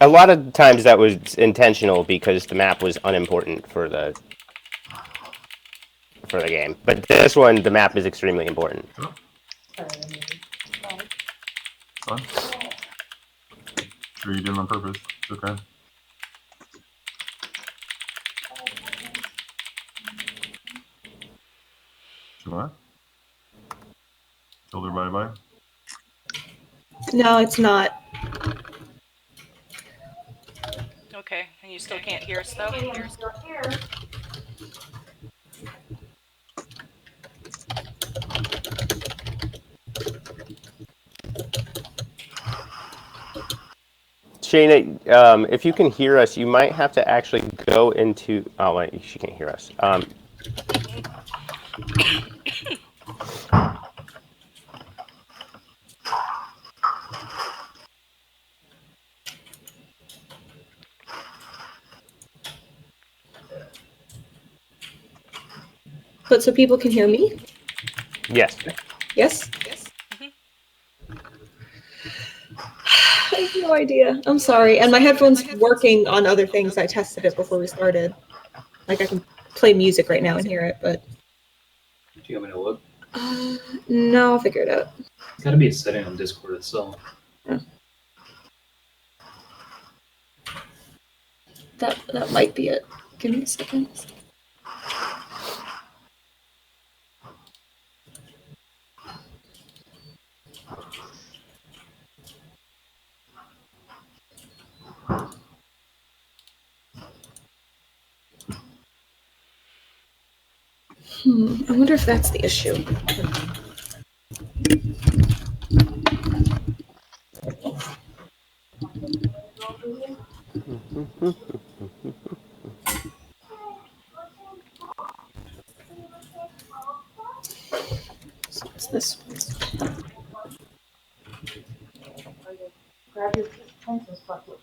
A lot of times that was intentional because the map was unimportant for the game. But this one, the map is extremely important. Oh. Fine. Sure you did it on purpose. It's okay. Sure. Told her bye-bye. No, it's not. Okay, and you still can't hear us though? Shayna, if you can hear us, you might have to actually go into. Oh wait, she can't hear us. But so people can hear me? Yes. Yes? Mhm. I have no idea. I'm sorry. And my headphone's working on other things. I tested it before we started. Like I can play music right now and hear it, but Do you want me to look? no, I'll figure it out. It's got to be a setting on Discord itself. That might be it. Give me a second. I wonder if that's the issue. So what's this one? Grab your princess bucket.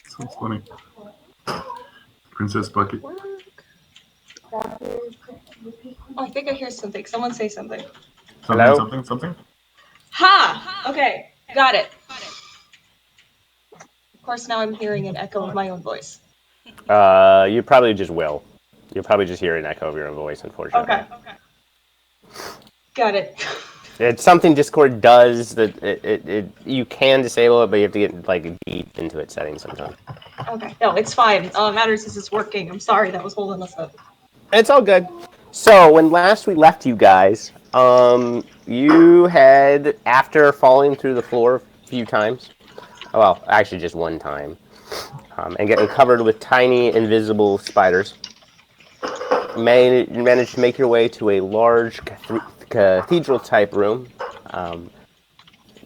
Sounds funny. Princess Bucket. Oh, I think I hear something. Someone say something. Hello? Something? Ha! Okay, got it. Of course, now I'm hearing an echo of my own voice. You probably just will. You'll probably just hear an echo of your own voice, unfortunately. Okay. Got it. It's something Discord does that you can disable it, but you have to get like deep into its settings sometimes. Okay. No, it's fine. All that matters is it's working. I'm sorry that was holding us up. It's all good. So when last we left you guys, you had, after falling through the floor a few times, well, actually just one time, and getting covered with tiny invisible spiders, managed to make your way to a large cathedral-type room.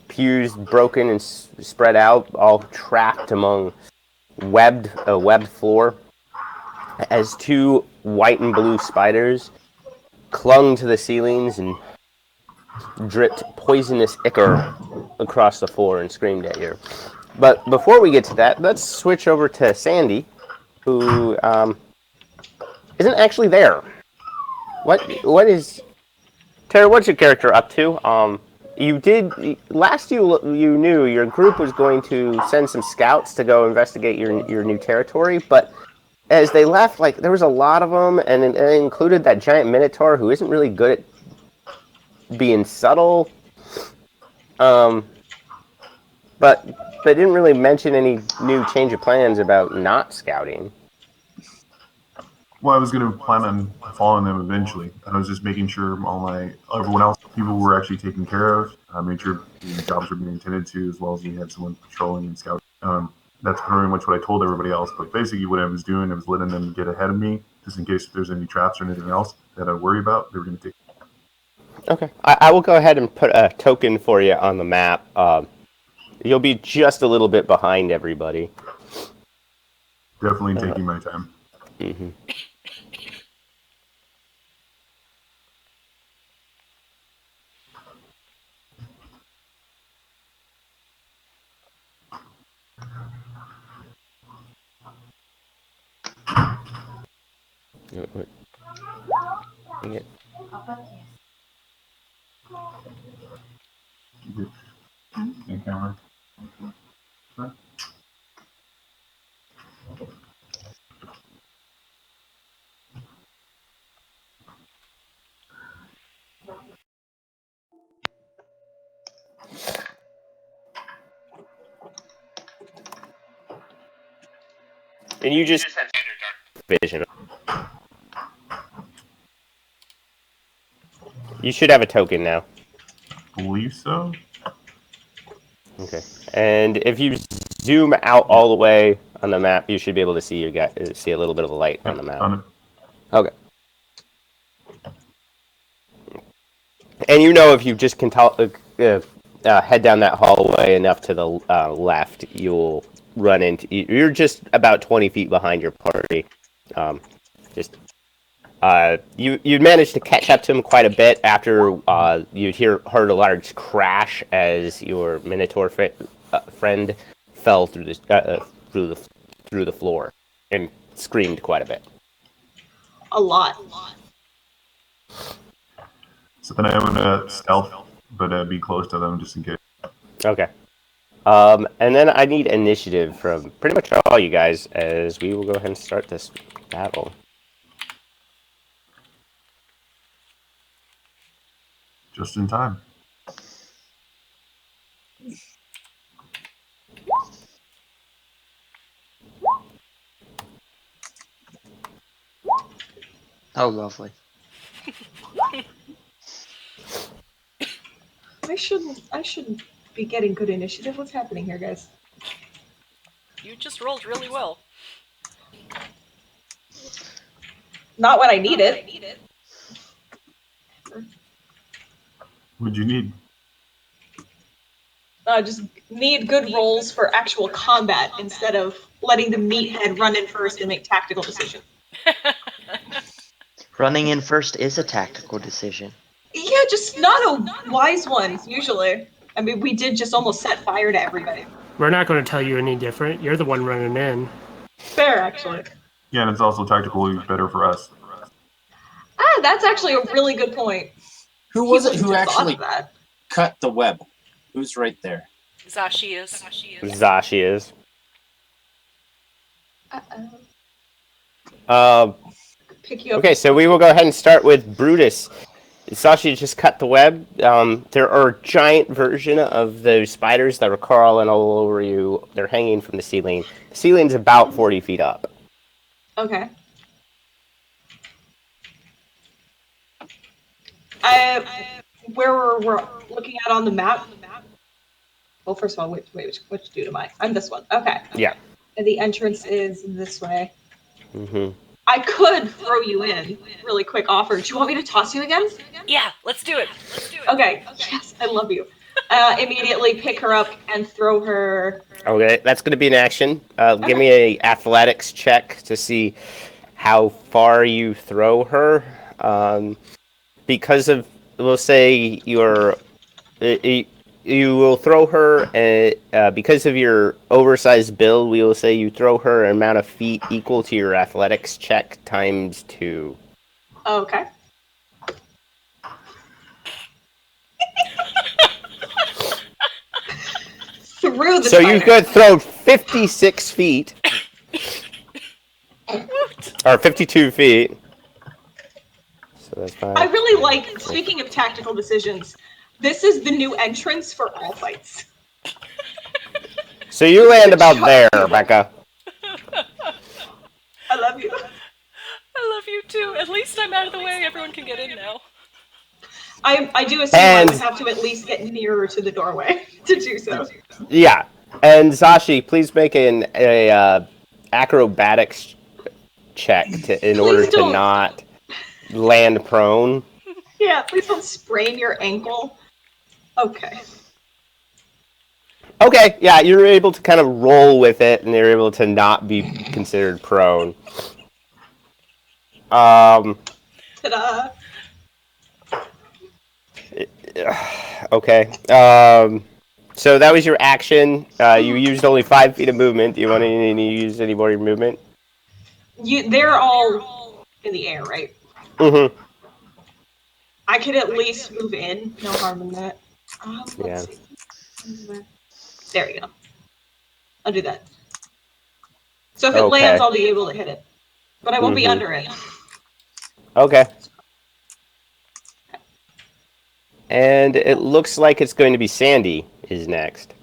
Pews broken and spread out, all trapped among a webbed floor, as two white and blue spiders clung to the ceilings and dripped poisonous ichor across the floor and screamed at you. But before we get to that, let's switch over to Sandy, who isn't actually there. What is Tara? What's your character up to? You did last you knew your group was going to send some scouts to go investigate your new territory, but as they left, like there was a lot of them, and it included that giant minotaur who isn't really good at being subtle. But they didn't really mention any new change of plans about not scouting. Well, I was going to plan on following them eventually. I was just making sure everyone else, people were actually taken care of, made sure the jobs were being attended to, as well as we had someone patrolling and scouting. That's pretty much what I told everybody else. But basically, what I was doing, I was letting them get ahead of me, just in case if there's any traps or anything else that I worry about, they were going to take. Okay, I will go ahead and put a token for you on the map. You'll be just a little bit behind everybody. Definitely taking my time. Mm-hmm. What? Okay. Okay, camera. And you just have standard dark vision. You should have a token now. Believe so. Okay. And if you zoom out all the way on the map, you should be able to see see a little bit of a light on the map. Found it. Okay. And you know if you just can head down that hallway enough to the left, you'll run into. You're just about 20 feet behind your party. You'd managed to catch up to him quite a bit after you'd heard a large crash as your Minotaur friend fell through the floor and screamed quite a bit. A lot. So then I would stealth, but be close to them just in case. Okay. And then I need initiative from pretty much all you guys, as we will go ahead and start this battle. Just in time. Oh, lovely. I should be getting good initiative. What's happening here, guys? You just rolled really well. Not when I need it. What'd you need? Just need good rolls for actual combat instead of letting the meathead run in first and make tactical decisions. Running in first is a tactical decision. Yeah, just not a wise one, usually. I mean, we did just almost set fire to everybody. We're not going to tell you any different. You're the one running in. Fair, actually. Yeah, and it's also tactically better for us. Ah, that's actually a really good point. Who was it People who just thought actually of that. cut the web? Who's right there? Zashi is. Zashi is. Uh-oh. Pick you up. Okay, so we will go ahead and start with Brutus. Zashi just cut the web. There are a giant version of those spiders that are crawling all over you. They're hanging from the ceiling. The ceiling's about 40 feet up. Okay. Where we're looking at on the map. Well, first of all, which dude am I? I'm this one. Okay. Yeah. And the entrance is this way. Mm-hmm. I could throw you in. Really quick offer. Do you want me to toss you again? Yeah, let's do it. Okay. Yes, I love you. Immediately pick her up and throw her. Okay, that's going to be an action. Give me a athletics check to see how far you throw her. Because of, we'll say you will throw her, because of your oversized build, we will say you throw her an amount of feet equal to your athletics check times 2. Okay. Through the So spider. you could throw 56 feet. Or 52 feet. So that's fine. I really like, speaking of tactical decisions, this is the new entrance for all fights. So you land about there, Becca. I love you. I love you too. At least I'm out of the way. Everyone can get in now. I do assume I would have to at least get nearer to the doorway to do so. Yeah. And Zashi, please make an acrobatics check in order to not land prone. Yeah, please don't sprain your ankle. Okay. Okay, yeah, you're able to kind of roll with it, and you're able to not be considered prone. Ta-da! Okay. So that was your action. You used only 5 feet of movement. Do you want to use any more movement? They're all in the air, right? Mm-hmm. I could at least move in. No harm in that. Let's see. There we go. I'll do that. So if it lands, I'll be able to hit it. But I won't be under it. Okay. And it looks like it's going to be Sandy is next.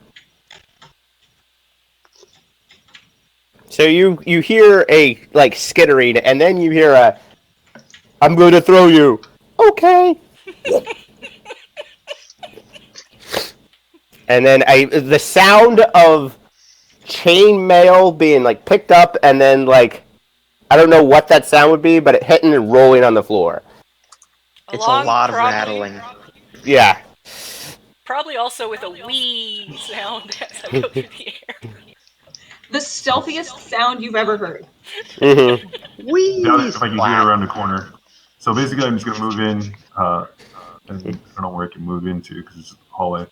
So you hear a like skittering, and then you hear a, "I'm going to throw you." Okay. And then the sound of chainmail being like picked up, and then like I don't know what that sound would be, but it hitting and rolling on the floor. It's a lot of rattling. Yeah. Probably also with a wee sound as I go through the air. The stealthiest sound you've ever heard. Mm-hmm. Whee! If I can get around the corner. So basically, I'm just gonna move in. And I don't know where I can move into because it's just a hallway.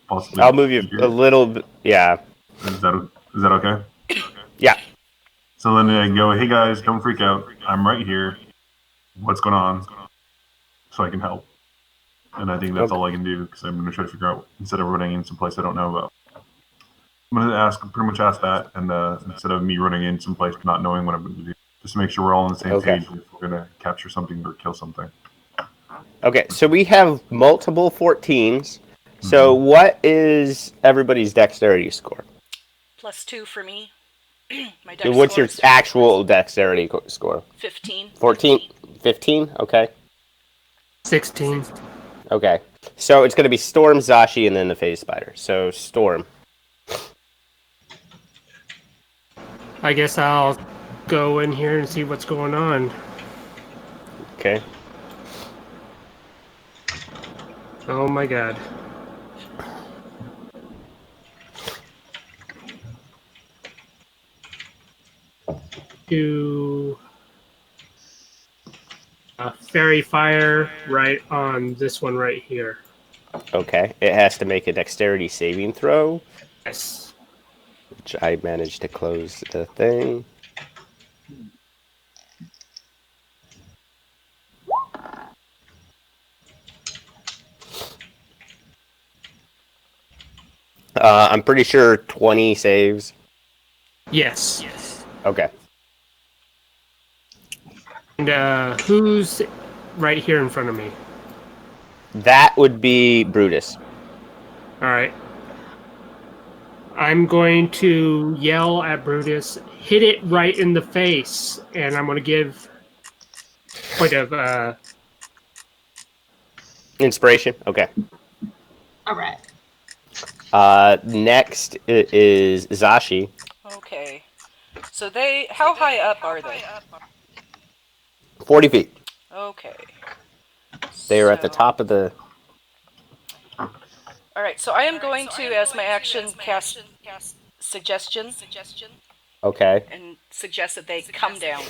Possibly. I'll move you a little bit. Yeah. Is that okay? Yeah. So then I go, hey guys, don't freak out. I'm right here. What's going on? So I can help. And I think that's all I can do because I'm going to try to figure out instead of running in some place I don't know about. I'm going to pretty much ask that, and instead of me running in some place not knowing what I'm going to do, just to make sure we're all on the same page if we're going to capture something or kill something. Okay, so we have multiple 14s. So what is everybody's dexterity score? +2 for me. My dex What's score your is actual dexterity score? 15. 14? 15? Okay. 16. Okay. So it's going to be Storm, Zashi, and then the Phase Spider. So Storm. I guess I'll go in here and see what's going on. Okay. Oh my god. Do a fairy fire right on this one right here. Okay. It has to make a dexterity saving throw. Yes. Which I managed to close the thing. I'm pretty sure 20 saves. Yes. Okay. And who's right here in front of me? That would be Brutus. Alright. I'm going to yell at Brutus, hit it right in the face, and I'm going to give point of Inspiration? Okay. Alright. Next is Zashi. Okay. So how high up are they? 40 feet. Okay. They are at the top of the... Alright, so I am going to, as my action, cast Suggestion. Okay. And suggest that they come down.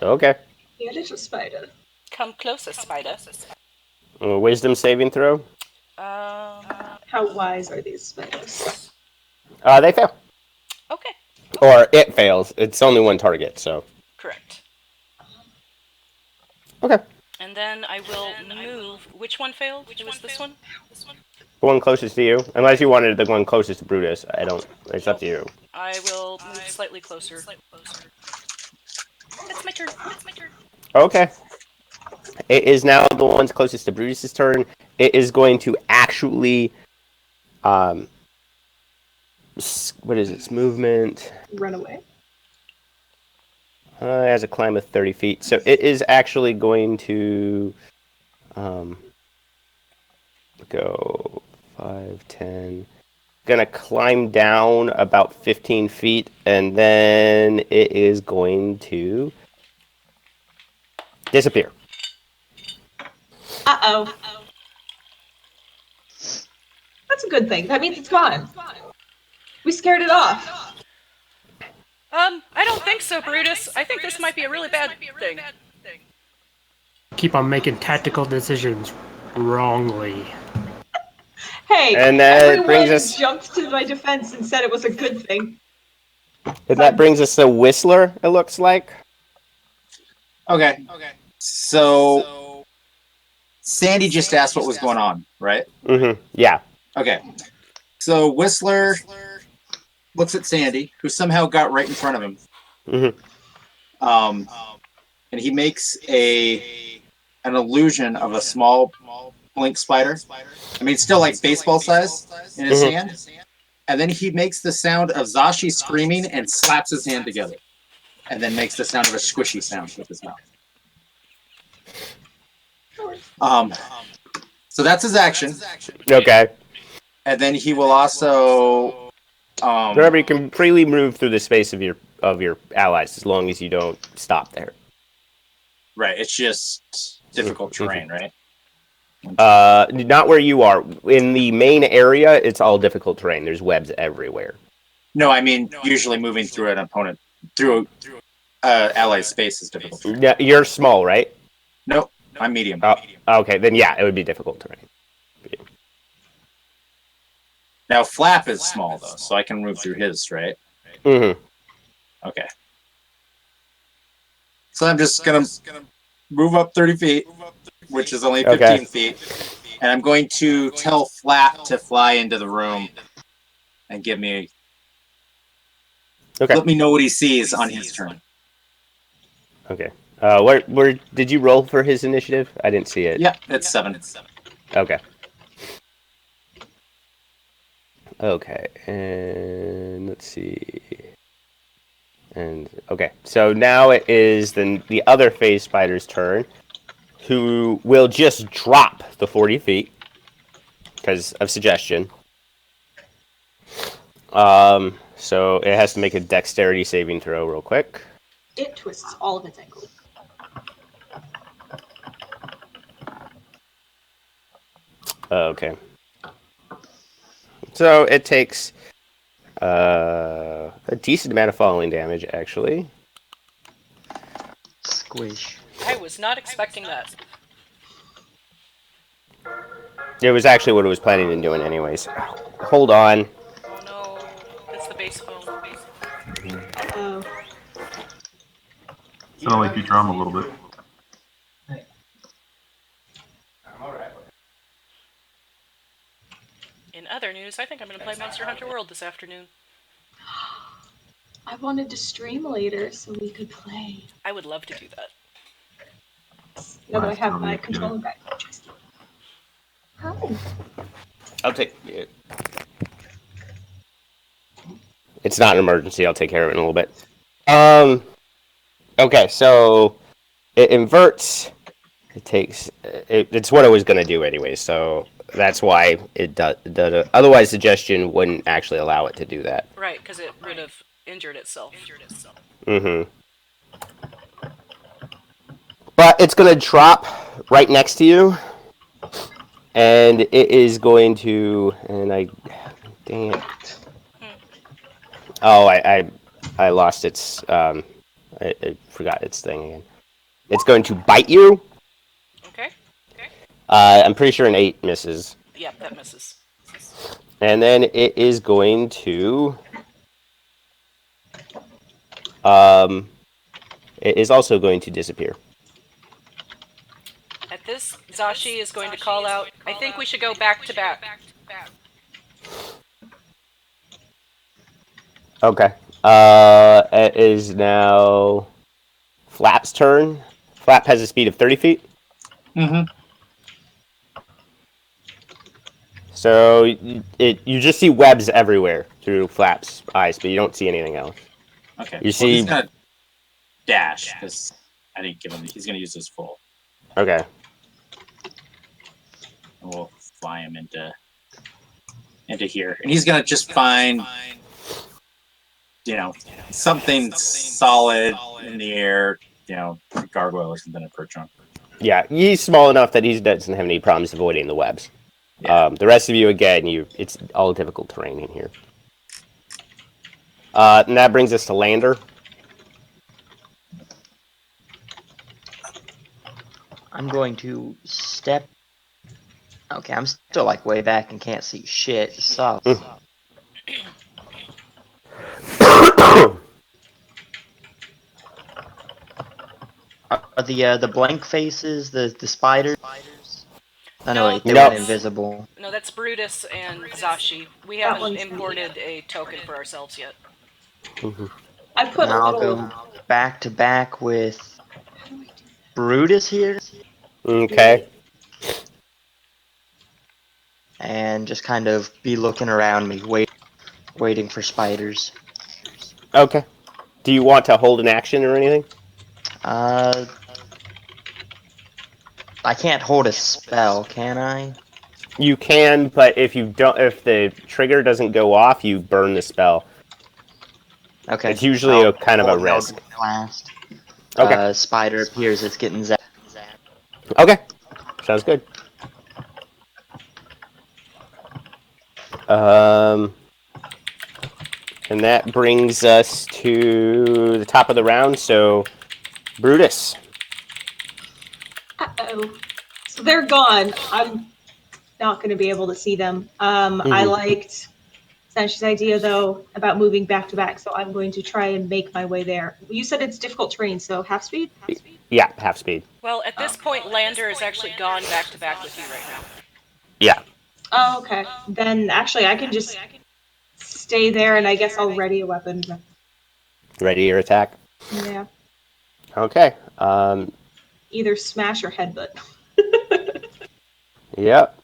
Okay. Yeah, little spider. Come closer, spider. Wisdom saving throw? How wise are these spiders? They fail. Okay. Or it fails. It's only one target, so... Correct. Okay. And then I will move... Which one failed? It was this one? The one closest to you. Unless you wanted the one closest to Brutus. I don't... It's up to you. I will move slightly closer. It's my turn. Okay. It is now the one's closest to Brutus' turn. It is going to actually... what is its movement? Run away. It has a climb of 30 feet. So it is actually going to go 5, 10. Going to climb down about 15 feet, and then it is going to disappear. Uh-oh. That's a good thing. That means it's gone. We scared it off. I don't think so, Brutus. I think this might be a really bad thing. keep on making tactical decisions wrongly. Hey, And that everyone brings us- jumped to my defense and said it was a good thing. And that brings us to Whistler, it looks like. Okay. So Sandy just asked what was going on, right? Mm-hmm. Yeah. Okay. So Whistler looks at Sandy, who somehow got right in front of him. Mm-hmm. And he makes an illusion of a small blink spider. I mean, still like baseball size in his hand. and then he makes the sound of Zashi screaming and slaps his hand together, and then makes the sound of a squishy sound with his mouth. So that's his action. Okay. And then he will also. Remember, you can freely move through the space of your allies as long as you don't stop there. Right. It's just difficult terrain, right? Not where you are. In the main area, it's all difficult terrain. There's webs everywhere. No, I mean usually moving through an opponent through allied space is difficult. Yeah, you're small, right? Nope, I'm medium. Oh, okay, then yeah, it would be difficult terrain. Now Flap is small though, so I can move through his, right? Mm-hmm. Okay. So I'm just gonna move up 30 feet, which is only 15 feet, and I'm going to tell Flap to fly into the room and give me. Let me know what he sees on his turn. Okay. Where did you roll for his initiative? I didn't see it. Yeah, it's 7. Okay. Okay, and let's see. And okay, so now it is the other phase spider's turn, who will just drop the 40 feet because of suggestion. So it has to make a dexterity saving throw real quick. It twists all of its ankles. Okay. So it takes a decent amount of falling damage, actually. Squish. I was not expecting that. It was actually what it was planning on doing anyways. Hold on. Oh no, it's the base phone. Oh. Sounded like you trauma a little bit. In other news, I think I'm going to play Monster Hunter World this afternoon. I wanted to stream later so we could play. I would love to do that. Now that I have my controller back. Hi. I'll take it. It's not an emergency. I'll take care of it in a little bit. Okay, so it inverts. It takes. It's what I was gonna do anyway, so that's why it does. Otherwise, suggestion wouldn't actually allow it to do that. Right, because it would have injured itself. Mm-hmm. But it's gonna drop right next to you, and it is going to. And I, dang it. Oh, I lost its. I forgot its thing again. It's going to bite you. Okay. I'm pretty sure an 8 misses. Yep, that misses. And then it is going to. It is also going to disappear. At this, Zashi is going to call out, I think we should go back to back. Okay. It is now Flap's turn. Flap has a speed of 30 feet. Mm-hmm. So you just see webs everywhere through Flap's eyes, but you don't see anything else. Okay. You see. He's gonna dash because I didn't give him. He's gonna use his full. Okay. And we'll fly him into here, and he's gonna just find, something solid in the air, a gargoyle or something to perch on. Yeah, he's small enough that he doesn't have any problems avoiding the webs. Yeah. The rest of you, again, it's all difficult terrain in here. And that brings us to Lander. I'm going to step. Okay, I'm still like way back and can't see shit. So. Are the blank faces the spiders? I know they went invisible. No, that's Brutus and Zashi. We haven't imported a token for ourselves yet. I put and I'll go back to back with Brutus here. Okay. And just kind of be looking around me, wait. waiting for spiders. Okay. Do you want to hold an action or anything? I can't hold a spell, can I? You can, but if the trigger doesn't go off, you burn the spell. Okay. It's usually a kind of a hold risk. Eldritch Blast. Okay. Spider appears. It's getting zapped. Okay. Sounds good. And that brings us to the top of the round. So, Brutus. Uh-oh. So they're gone. I'm not going to be able to see them. I liked Sanch's idea, though, about moving back to back, so I'm going to try and make my way there. You said it's difficult terrain, so half speed? Yeah, half speed. Well, at this point, Lander is actually gone back to back with you right now. Yeah. Oh, okay. Then actually, I can just stay there, and I guess I'll ready a weapon. Ready your attack? Yeah. Okay. Either smash or headbutt. Yep.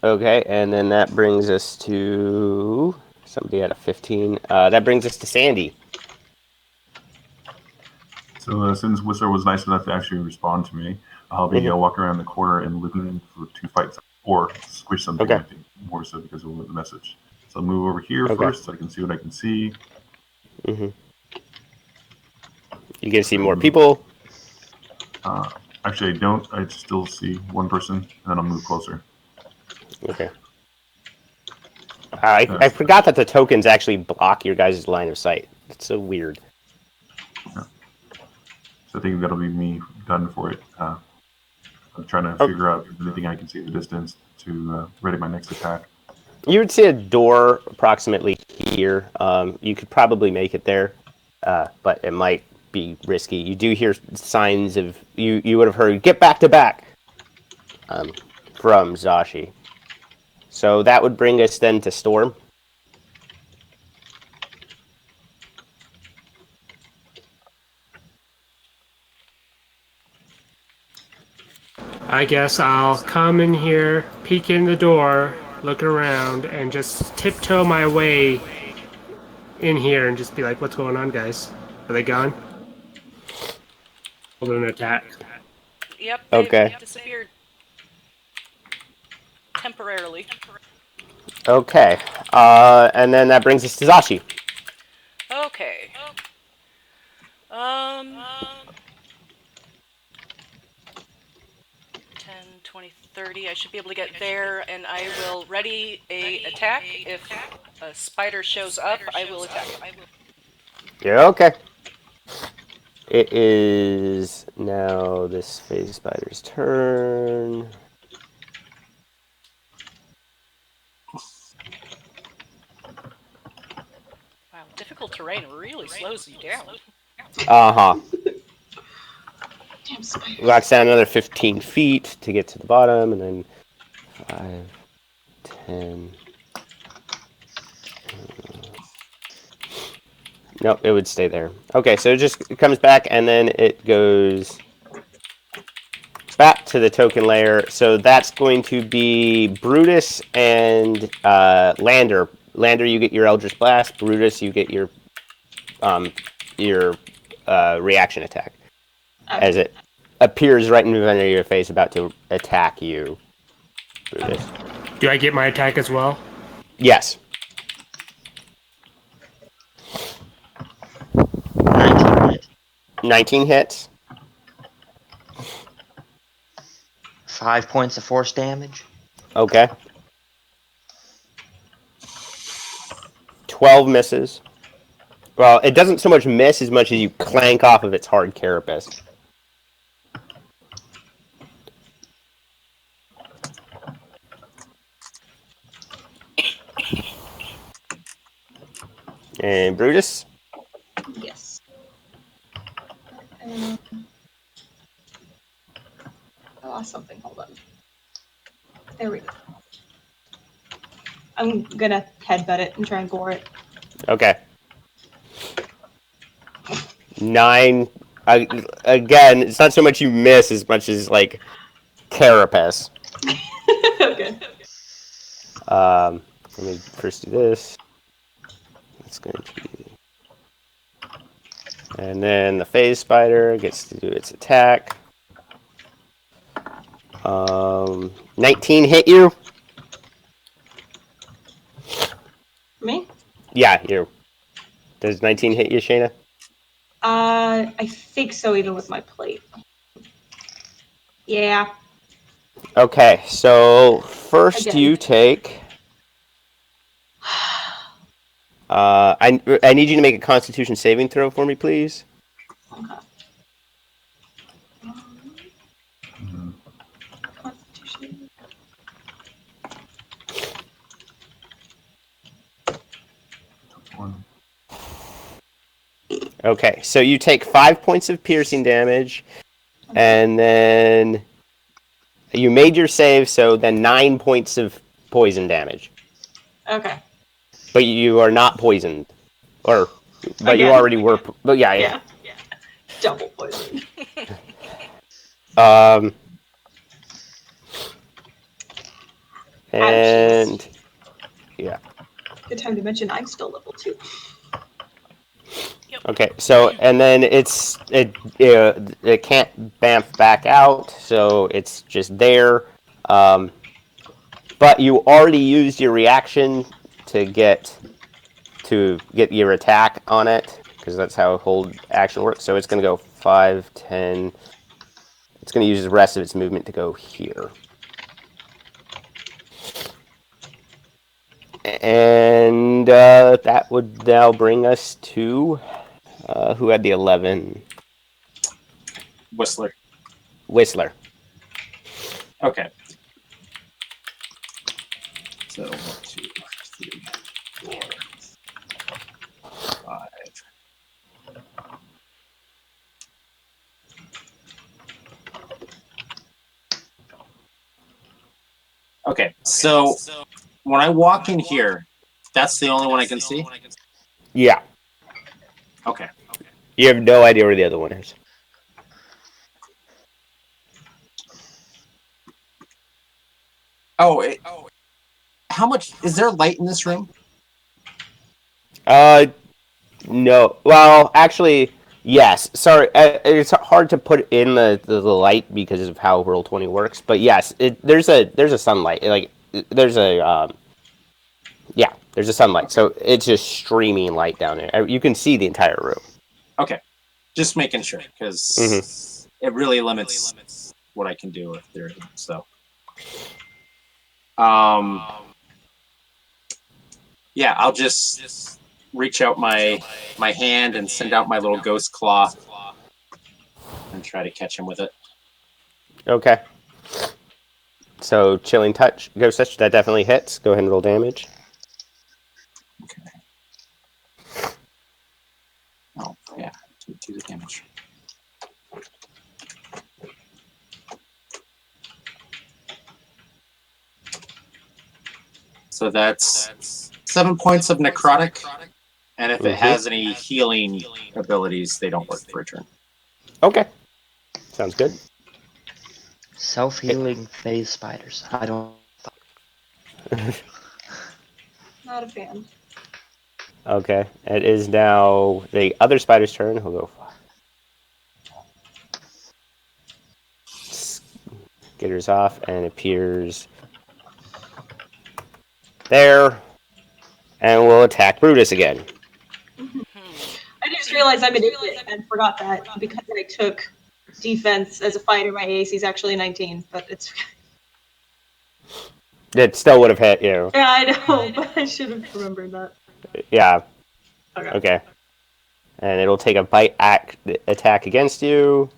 Okay, and then that brings us to somebody at a 15. That brings us to Sandy. So since Whistler was nice enough to actually respond to me, I'll be walking around the corner and looking for two fights or squish something. Okay. I think more so because of the message. So I'll move over here Okay. first so I can see what I can see. You can see more people. Actually, I don't. I still see one person, and then I'll move closer. Okay. I forgot that the tokens actually block your guys' line of sight. It's so weird. Yeah. So I think that'll be me done for it. I'm trying to figure out if there's anything I can see in the distance to ready my next attack. You would see a door approximately here. You could probably make it there, but it might be risky. You do hear signs of you would have heard "get back to back" from Zashi. So that would bring us then to Storm. I guess I'll come in here, peek in the door, look around, and just tiptoe my way in here and just be like, what's going on, guys? Are they gone? Hold an attack. Yep, Okay. they've disappeared. Temporarily. Okay. And then that brings us to Zashi. Okay. 10, 20, 30. I should be able to get there, and I will ready a attack. If a spider shows up, I will attack it. Yeah, okay. It is now this phase spider's turn. Wow, difficult terrain really slows you down. Damn spiders. Walks down another 15 feet to get to the bottom, and then 5, 10. Nope, it would stay there. Okay, so it comes back, and then it goes back to the token layer. So that's going to be Brutus and Lander. Lander, you get your Eldritch Blast. Brutus, you get your reaction attack. Okay. As it appears right in front of your face, about to attack you, Brutus. Do I get my attack as well? Yes. 19 hit. 19 hits. 5 points of force damage. Okay. 12 misses. Well, it doesn't so much miss as much as you clank off of its hard carapace. And Brutus? Yes. I lost something. Hold on. There we go. I'm gonna headbutt it and try and gore it. Okay. 9. Again, it's not so much you miss as much as, like, carapace. Okay. Let me first do this. It's going to be... And then the phase spider gets to do its attack. 19 hit you? Me? Yeah, you. Does 19 hit you, Shayna? I think so, even with my plate. Yeah. Okay, so first Again. you take... I need you to make a Constitution saving throw for me, please. Okay. Mhm. Constitution. One. Okay, so you take 5 points of piercing damage, and then you made your save, so then 9 points of poison damage. Okay. But you are not poisoned, but you Again. already were. But yeah. Yeah. Double poison. And Ouchies. yeah. Good time to mention I'm still level 2. Okay, so and then it can't bamf back out, so it's just there. But you already used your reaction to get your attack on it, because that's how hold action works. So it's going to go 5, 10. It's going to use the rest of its movement to go here. And that would now bring us to who had the 11? Whistler. Whistler. Okay. So 1, 2, 3, 4, 5. Okay, so when I walk in here, that's the only one I can see? Yeah. Okay. You have no idea where the other one is. Oh, how much is there light in this room? No. Well, actually, yes. Sorry, it's hard to put in the light because of how Roll20 works. But yes, there's a sunlight. Like there's a there's a sunlight. So it's just streaming light down there. You can see the entire room. Okay, just making sure because it really limits what I can do if there isn't. So, yeah, I'll just reach out my hand and send out my little ghost claw and try to catch him with it. Okay. So chilling touch, ghost touch, that definitely hits. Go ahead and roll damage. Okay. Oh yeah, do the damage. So that's 7 points of necrotic, and if it has any healing abilities, they don't work for a turn. Okay. Sounds good. Self-healing phase spiders. I don't. Not a fan. Okay. It is now the other spider's turn. He'll go. Skitters off and appears there, and will attack Brutus again. I just realized I'm an idiot and forgot that because I took defense as a fighter, my AC is actually 19, but it's... It still would have hit you. Yeah, I know, but I should have remembered that. Yeah. Okay. And it'll take a bite attack against you.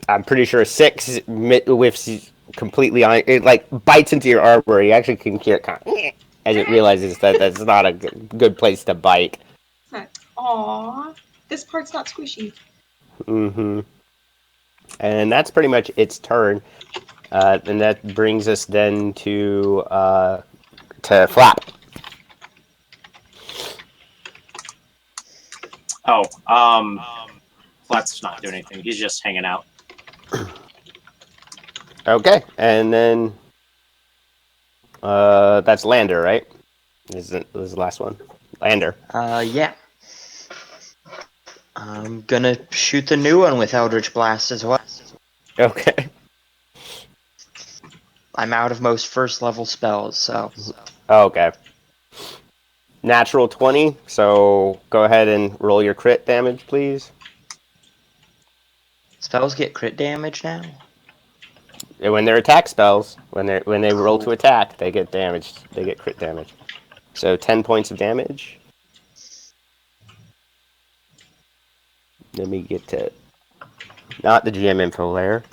I'm pretty sure 6 whiffs completely on it. Like bites into your arm where you actually can hear it kind of, as it realizes that that's not a good place to bite. Aww, this part's not squishy. And that's pretty much its turn. And that brings us then to Flap. Flap's not doing anything. He's just hanging out. Okay, and then that's Lander, right? This is the last one. Lander. Yeah. I'm gonna shoot the new one with Eldritch Blast as well. Okay. I'm out of most first level spells, so. Okay. Natural 20, so go ahead and roll your crit damage, please. Spells get crit damage now? When they're attack spells, when they roll Cool. to attack, they get damaged. They get crit damage. So 10 points of damage. Let me get to not the GM info layer.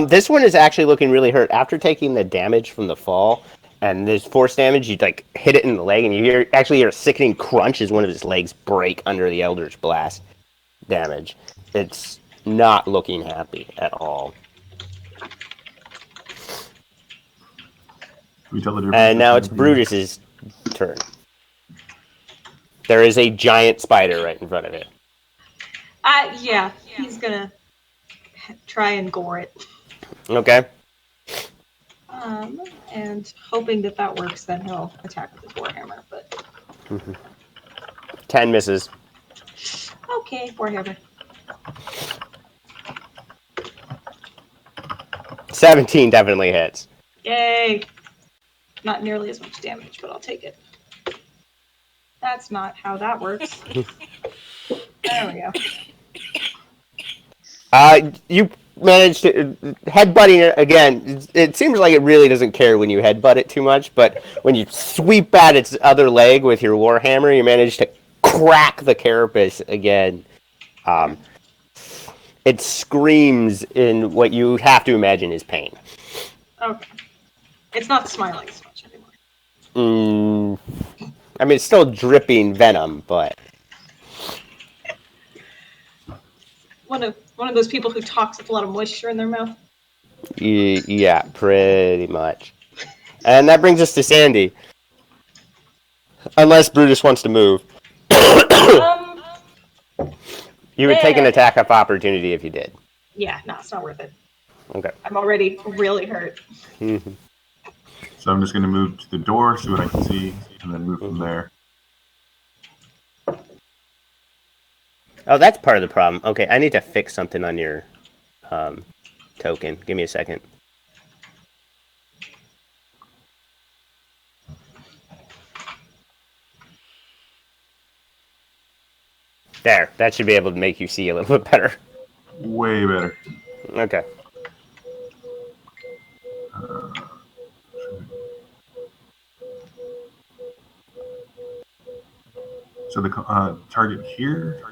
This one is actually looking really hurt. After taking the damage from the fall, and there's force damage, you like hit it in the leg, and you hear a sickening crunch as one of his legs break under the Eldritch Blast damage. It's not looking happy at all. We tell the difference And now it's between- Brutus's turn. There is a giant spider right in front of it. Yeah, he's gonna try and gore it. Okay. And hoping that works, then he'll attack with his warhammer. But 10 misses. okay, warhammer. 17 definitely hits. Yay! Not nearly as much damage, but I'll take it. That's not how that works. There we go. You managed to headbutting it again. It seems like it really doesn't care when you headbutt it too much, but when you sweep at its other leg with your warhammer, you manage to crack the carapace again. It screams in what you have to imagine is pain. Okay. It's not smiling as much anymore. I mean, it's still dripping venom, but One of those people who talks with a lot of moisture in their mouth. yeah, pretty much. And that brings us to Sandy. Unless Brutus wants to move. You would take an attack of opportunity if you did. Yeah, no, it's not worth it. Okay. I'm already really hurt. So I'm just going to move to the door, see what I can see, and then move from there. Oh, that's part of the problem. Okay, I need to fix something on your token. Give me a second. There, that should be able to make you see a little bit better. Way better. Okay. So the target here,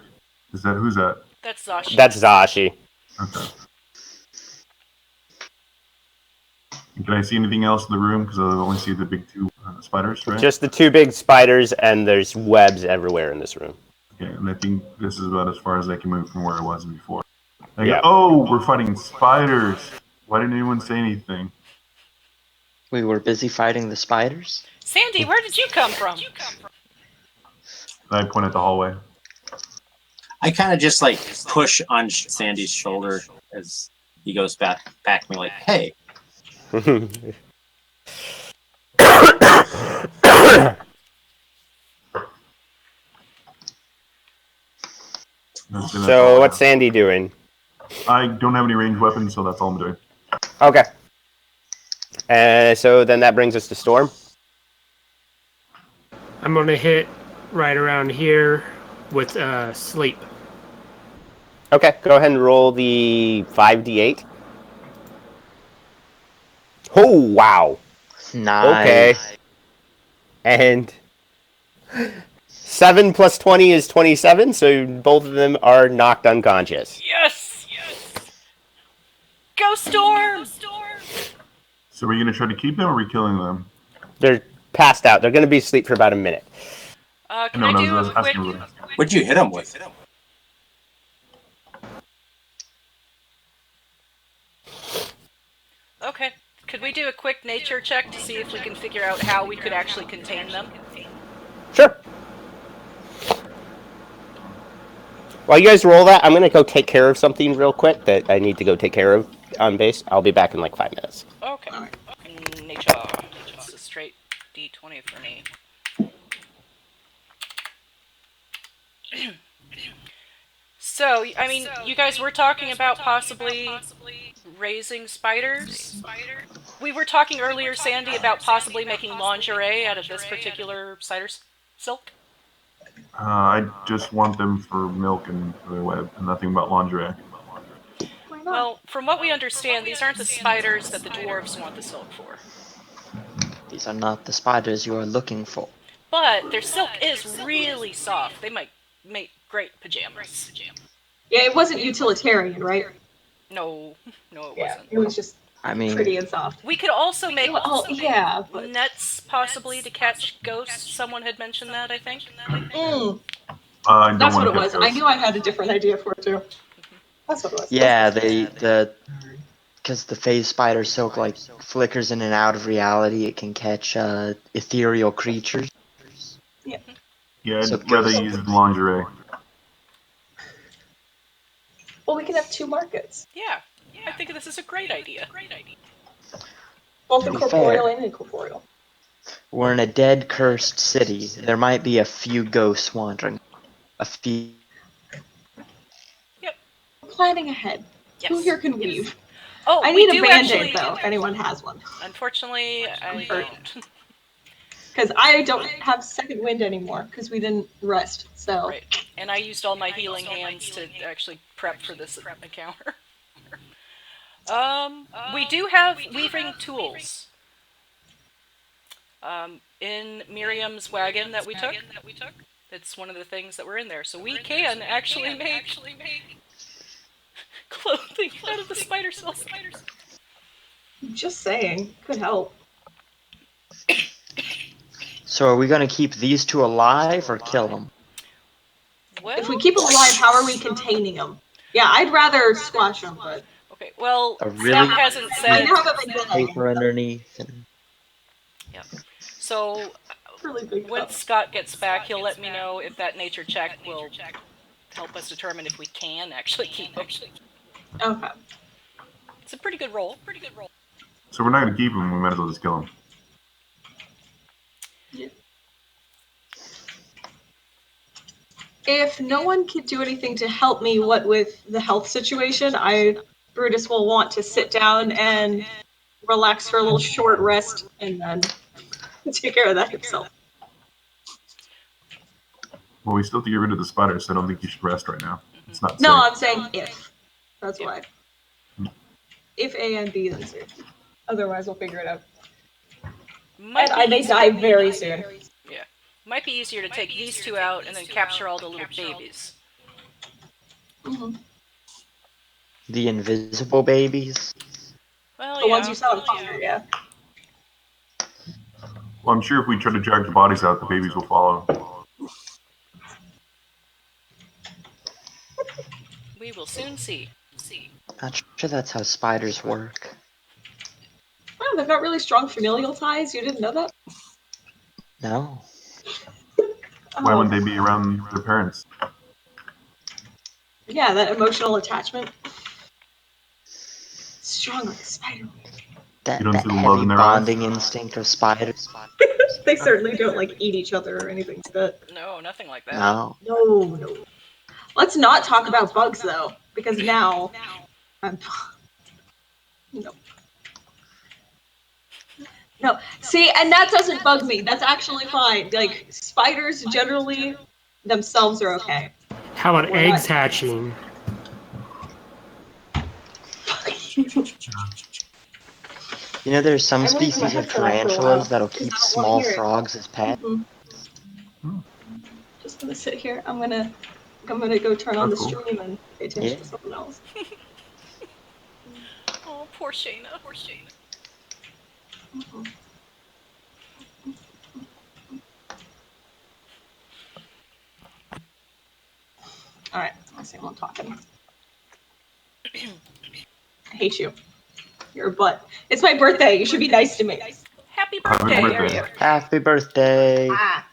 is that, who's that? That's Zashi. That's Zashi. Okay. And can I see anything else in the room? Because I only see the big two spiders, right? Just the two big spiders, and there's webs everywhere in this room. Okay, and I think this is about as far as I can move from where I was before. Yeah. Oh, we're fighting spiders. Why didn't anyone say anything? We were busy fighting the spiders? Sandy, where did you come from? And I point at the hallway. I kind of just like push on Sandy's shoulder as he goes back me like, hey. So what's Sandy doing? I don't have any ranged weapons, so that's all I'm doing. Okay. So then that brings us to Storm. I'm gonna hit right around here with sleep. Okay, go ahead and roll the 5d8. Oh, wow. Nice. Okay. And 7 plus 20 is 27, so both of them are knocked unconscious. Yes! Go Storm! So are we going to try to keep them, or are we killing them? They're passed out. They're going to be asleep for about a minute. Can I do a quick... What'd you hit him with? Okay. Could we do a quick nature check to see if we can figure out how we could actually contain them? Sure. While you guys roll that, I'm going to go take care of something real quick that I need to go take care of on base. I'll be back in like 5 minutes. Okay. Nature. It's a straight D20 for me. So, I mean, you guys were talking about possibly raising spiders. We were talking earlier, Sandy, about possibly making lingerie out of this particular silk. I just want them for milk and for their web, and nothing about lingerie. Why not? Well, from what we understand, these aren't the spiders that the dwarves want the silk for. These are not the spiders you are looking for. But their silk is really soft. They might make great pajamas. Yeah, it wasn't utilitarian, right? No, it Yeah, wasn't. it was just I mean, pretty and soft. We could also make Yeah, but nets possibly to catch ghosts. Someone had mentioned that, I think. I don't that's what want it to was. catch I ghosts. knew I had a different idea for it too. That's what it was. yeah, because the phase spider silk like flickers in and out of reality, it can catch ethereal creatures. Yeah, So I'd rather ghosts- use lingerie. Well, we can have two markets, Yeah, I think this is a great idea. both To be corporeal fair. and incorporeal. We're in a dead, cursed city. There might be a few ghosts wandering. A few. Yep. Planning ahead. Yes. Who here can weave? Oh, I we need a do band-aid actually. though, if anyone has one. Unfortunately, I don't. Because I don't have second wind anymore because we didn't rest. So Right. And I used all my healing hands to actually prep for this encounter. We do have weaving tools. In Miriam's wagon that we took. It's one of the things that were in there. So we can actually make clothing out of the spider silk. just saying, could help. So are we gonna keep these two alive or kill them? Well, If we keep them alive, how are we containing them? Yeah, I'd rather squash them, but okay. Well, A really Scott hasn't I said. mean, how have they been? paper underneath. And... Yep. So Really big once cups. Scott gets back, he'll let me know if that nature check will help us determine if we can actually keep them. Okay. It's a pretty good roll. So we're not going to keep them. We might as well just kill them. If no one can do anything to help me, what with the health situation, Brutus will want to sit down and relax for a little short rest and then take care of that himself. Well, we still have to get rid of the spiders, so I don't think you should rest right now. It's not No, safe. I'm saying if. That's why. If A and B, then C. Otherwise, we'll figure it out. And I may die very soon. Yeah. Might be easier to take these two out and then capture all the little babies. Mm-hmm. The invisible babies? Well, The ones you saw in Hunger, yeah. Well, I'm sure if we try to drag the bodies out, the babies will follow. We will soon see. Not sure that's how spiders work. Oh, they've got really strong familial ties. You didn't know that? No. Why wouldn't they be around their parents? Yeah, that emotional attachment. Strong like a spider. That, You don't that see the love heavy in their bonding instinct of spiders? They certainly don't like eat each other or anything like that. No, nothing like that. No. No. Let's not talk about bugs though, because now I'm. No. No. See, and that doesn't bug me. That's actually fine. Like spiders generally themselves are okay. How about We're eggs not- hatching? You know, there's some I'm leaving my species of headset on for a while, tarantulas that'll 'cause keep I don't wanna small hear it. frogs as pets. Just gonna sit here. I'm gonna go turn on the That's cool. stream and pay attention Yeah. to something else. Oh, poor Shayna. All right, I see I'm talking. I hate you. You're a butt. It's my birthday. You should be nice to me. Happy Happy birthday! birthday. Happy birthday! Ah,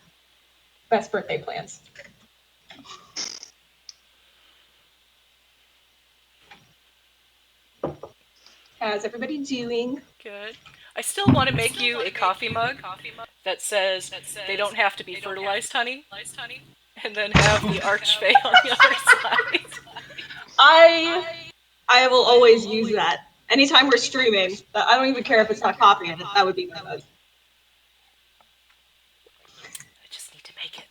best birthday plans. How's everybody doing? Good. I still want to make you a coffee mug that says they don't have to be fertilized honey, and then have the archway on the other side. I will always use that. Anytime we're streaming, I don't even care if it's not coffee in it, that would be my mug. I just need to make it.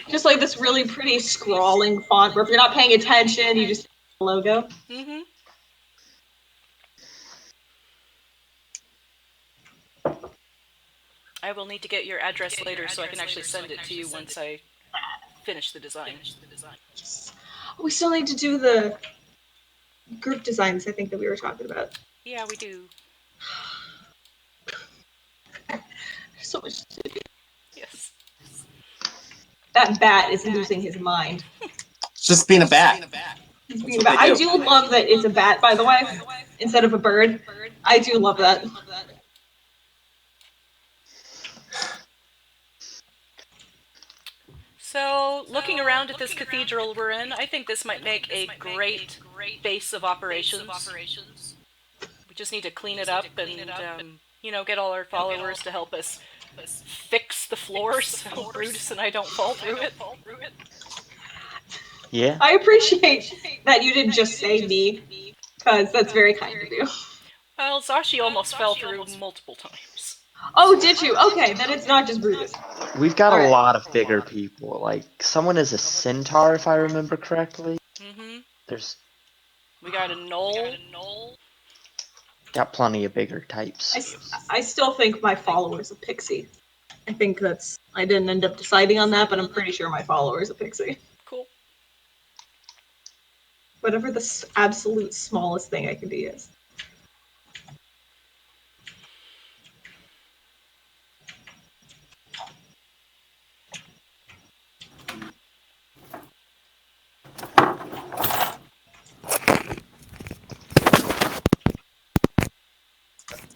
Just like this really pretty scrawling font where if you're not paying attention, you just see the logo. Mm-hmm. I will need to get your address later so I can actually send it to you once I finish the design. Yes. We still need to do the group designs, I think, that we were talking about. Yeah, we do. There's so much to do. Yes. That bat is losing his mind. It's just being a bat. He's being a bat. I do love that it's a bat, by the way, instead of a bird. I do love that. So, looking around at this cathedral we're in, I think this might make a great base of operations. We just need to clean it up and, get all our followers to help us fix the floors so Brutus and I don't fall through it. Yeah. I appreciate that you didn't just say me, because that's very kind of you. Well, Zashi almost fell through multiple times. Oh, did you? Okay, then it's not just Brutus. We've got All a right. lot of bigger people. Like, someone is a centaur, if I remember correctly. Mm-hmm. We got a knoll. Got plenty of bigger types. I still think my follower's a pixie. I think I didn't end up deciding on that, but I'm pretty sure my follower's a pixie. Cool. Whatever the absolute smallest thing I can be is.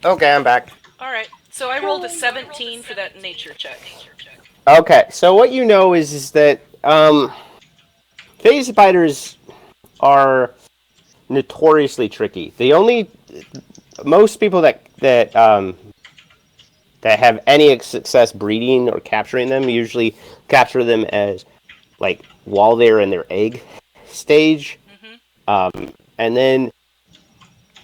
Okay, I'm back. Alright, so I rolled a 17 for that nature check. Okay, so what you know is that phase spiders are notoriously tricky. Most people that have any success breeding or capturing them usually capture them as like while they're in their egg stage, and then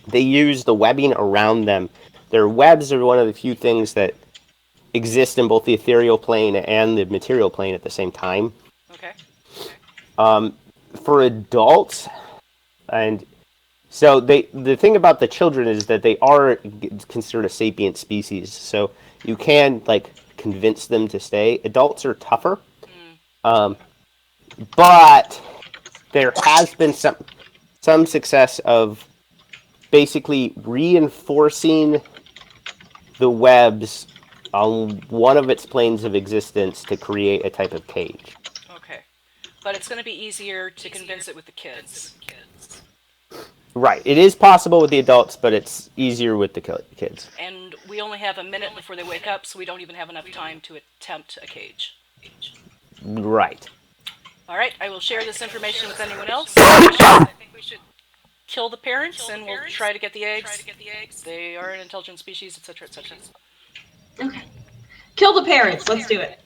they use the webbing around them. Their webs are one of the few things that exist in both the ethereal plane and the material plane at the same time. Okay. For adults, and so the thing about the children is that they are considered a sapient species, so you can convince them to stay. Adults are tougher, but there has been some success of basically reinforcing the webs on one of its planes of existence to create a type of cage. Okay. But it's going to be easier to convince it with the kids. Right. It is possible with the adults, but it's easier with the kids. And we only have a minute before they wake up, so we don't even have enough time to attempt a cage. Right. Alright, I will share this information with anyone else. I think we should kill the parents, and we'll try to get the eggs. They are an intelligent species, etc., etc. Okay. Kill the parents. Let's do it.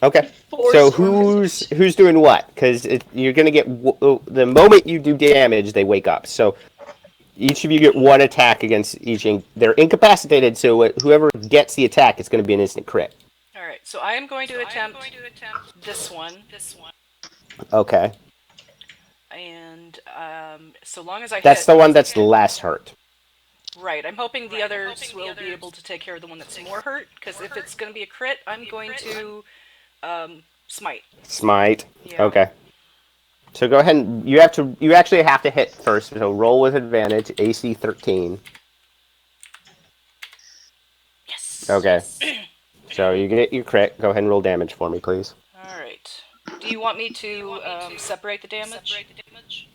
Okay. So who's doing what? Because you're going to get the moment you do damage, they wake up. So each of you get one attack against each. They're incapacitated, so whoever gets the attack, it's going to be an instant crit. All right. So I am going to attempt this one. Okay. And so long as I that's hit, the one that's less hurt. Right. I'm hoping the others will be able to take care of the one that's more hurt. Because if it's going to be a crit, I'm going to smite. Smite. Yeah. Okay. So go ahead and you actually have to hit first. So roll with advantage. AC 13. Yes. Okay. So you get your crit. Go ahead and roll damage for me, please. All right. Do you want me to separate the damage?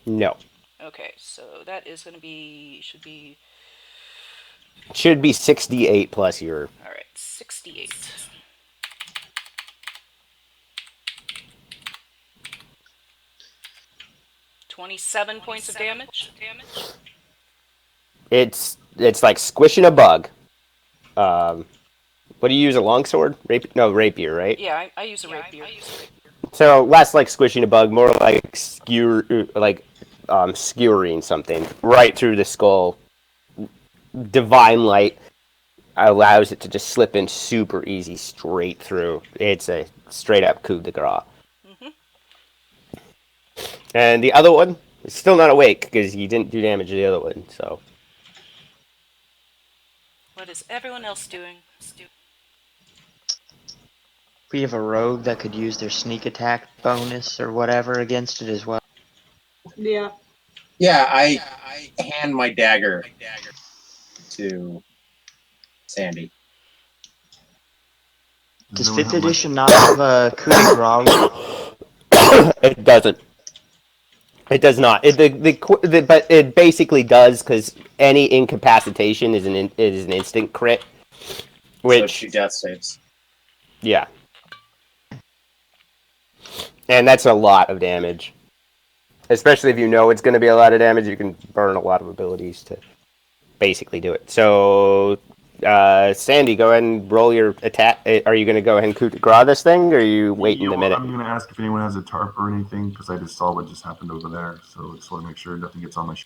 No. Okay. So that is going to be should be 68 plus your. All right. 68. 27 points of damage. It's like squishing a bug. What do you use? A longsword? Rapier, right? Yeah, I use a rapier. So less like squishing a bug, more like skewering something right through the skull. Divine light allows it to just slip in super easy, straight through. It's a straight up coup de grace. Mm-hmm. And the other one is still not awake because you didn't do damage to the other one. So What is everyone else doing? We have a rogue that could use their sneak attack bonus or whatever against it as well. Yeah. Yeah, I hand my dagger to Sandy. Does 5th edition not have a coup de grace? it doesn't. It does not. But it basically does because any incapacitation is an instant crit. Which So 2 death saves. Yeah. And that's a lot of damage. Especially if you know it's going to be a lot of damage, you can burn a lot of abilities to basically do it. So, Sandy, go ahead and roll your attack. Are you going to go ahead and coup de grace this thing, or are you waiting a minute? I'm going to ask if anyone has a tarp or anything, because I just saw what just happened over there. So I just want to make sure nothing gets on my shoe.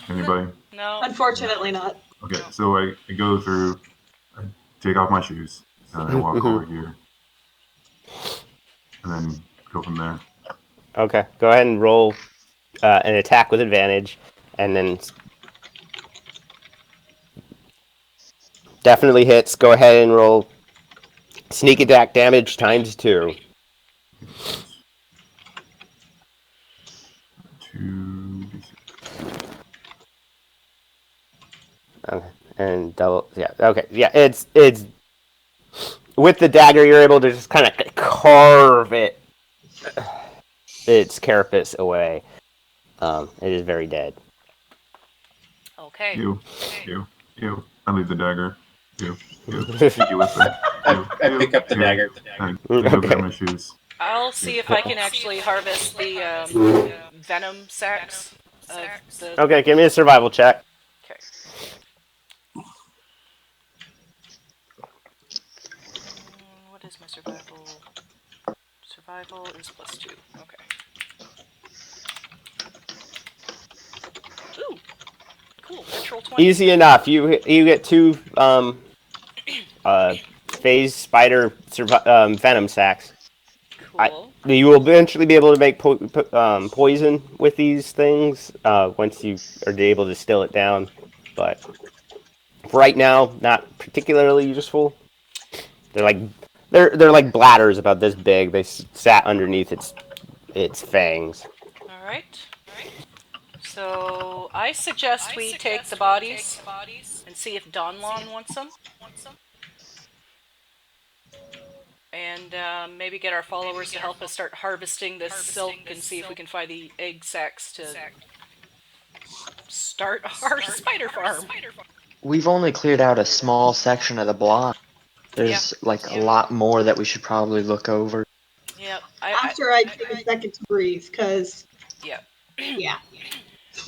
Anybody? No. Unfortunately not. Okay, so I go through, I take off my shoes, and I walk over here. And then go from there. Okay, go ahead and roll an attack with advantage, and then definitely hits. Go ahead and roll sneak attack damage times 2. 2. Okay, and double. Yeah. Okay. Yeah. It's with the dagger, you're able to just kind of carve its carapace away. It is very dead. Okay. You. I leave the dagger. You. Take it with me. I pick up the dagger. I go grab my shoes. I'll see if I can actually harvest the venom sacs of the... Okay, give me a survival check. Okay. What is my survival? Survival is +2. Okay. Ooh! Cool, natural 20. Easy enough. You get 2 phase spider venom sacs. Cool. You will eventually be able to make poison with these things once you are able to distill it down, but for right now, not particularly useful. They're like bladders about this big. They sat underneath its fangs. All right. So I suggest we take the bodies and see if Donlon wants them. And maybe get our followers to help us start harvesting this silk and see if we can find the egg sacs to start our spider farm. We've only cleared out a small section of the block. There's a lot more that we should probably look over. Yeah. After I take a second to breathe, because... Yeah. Yeah.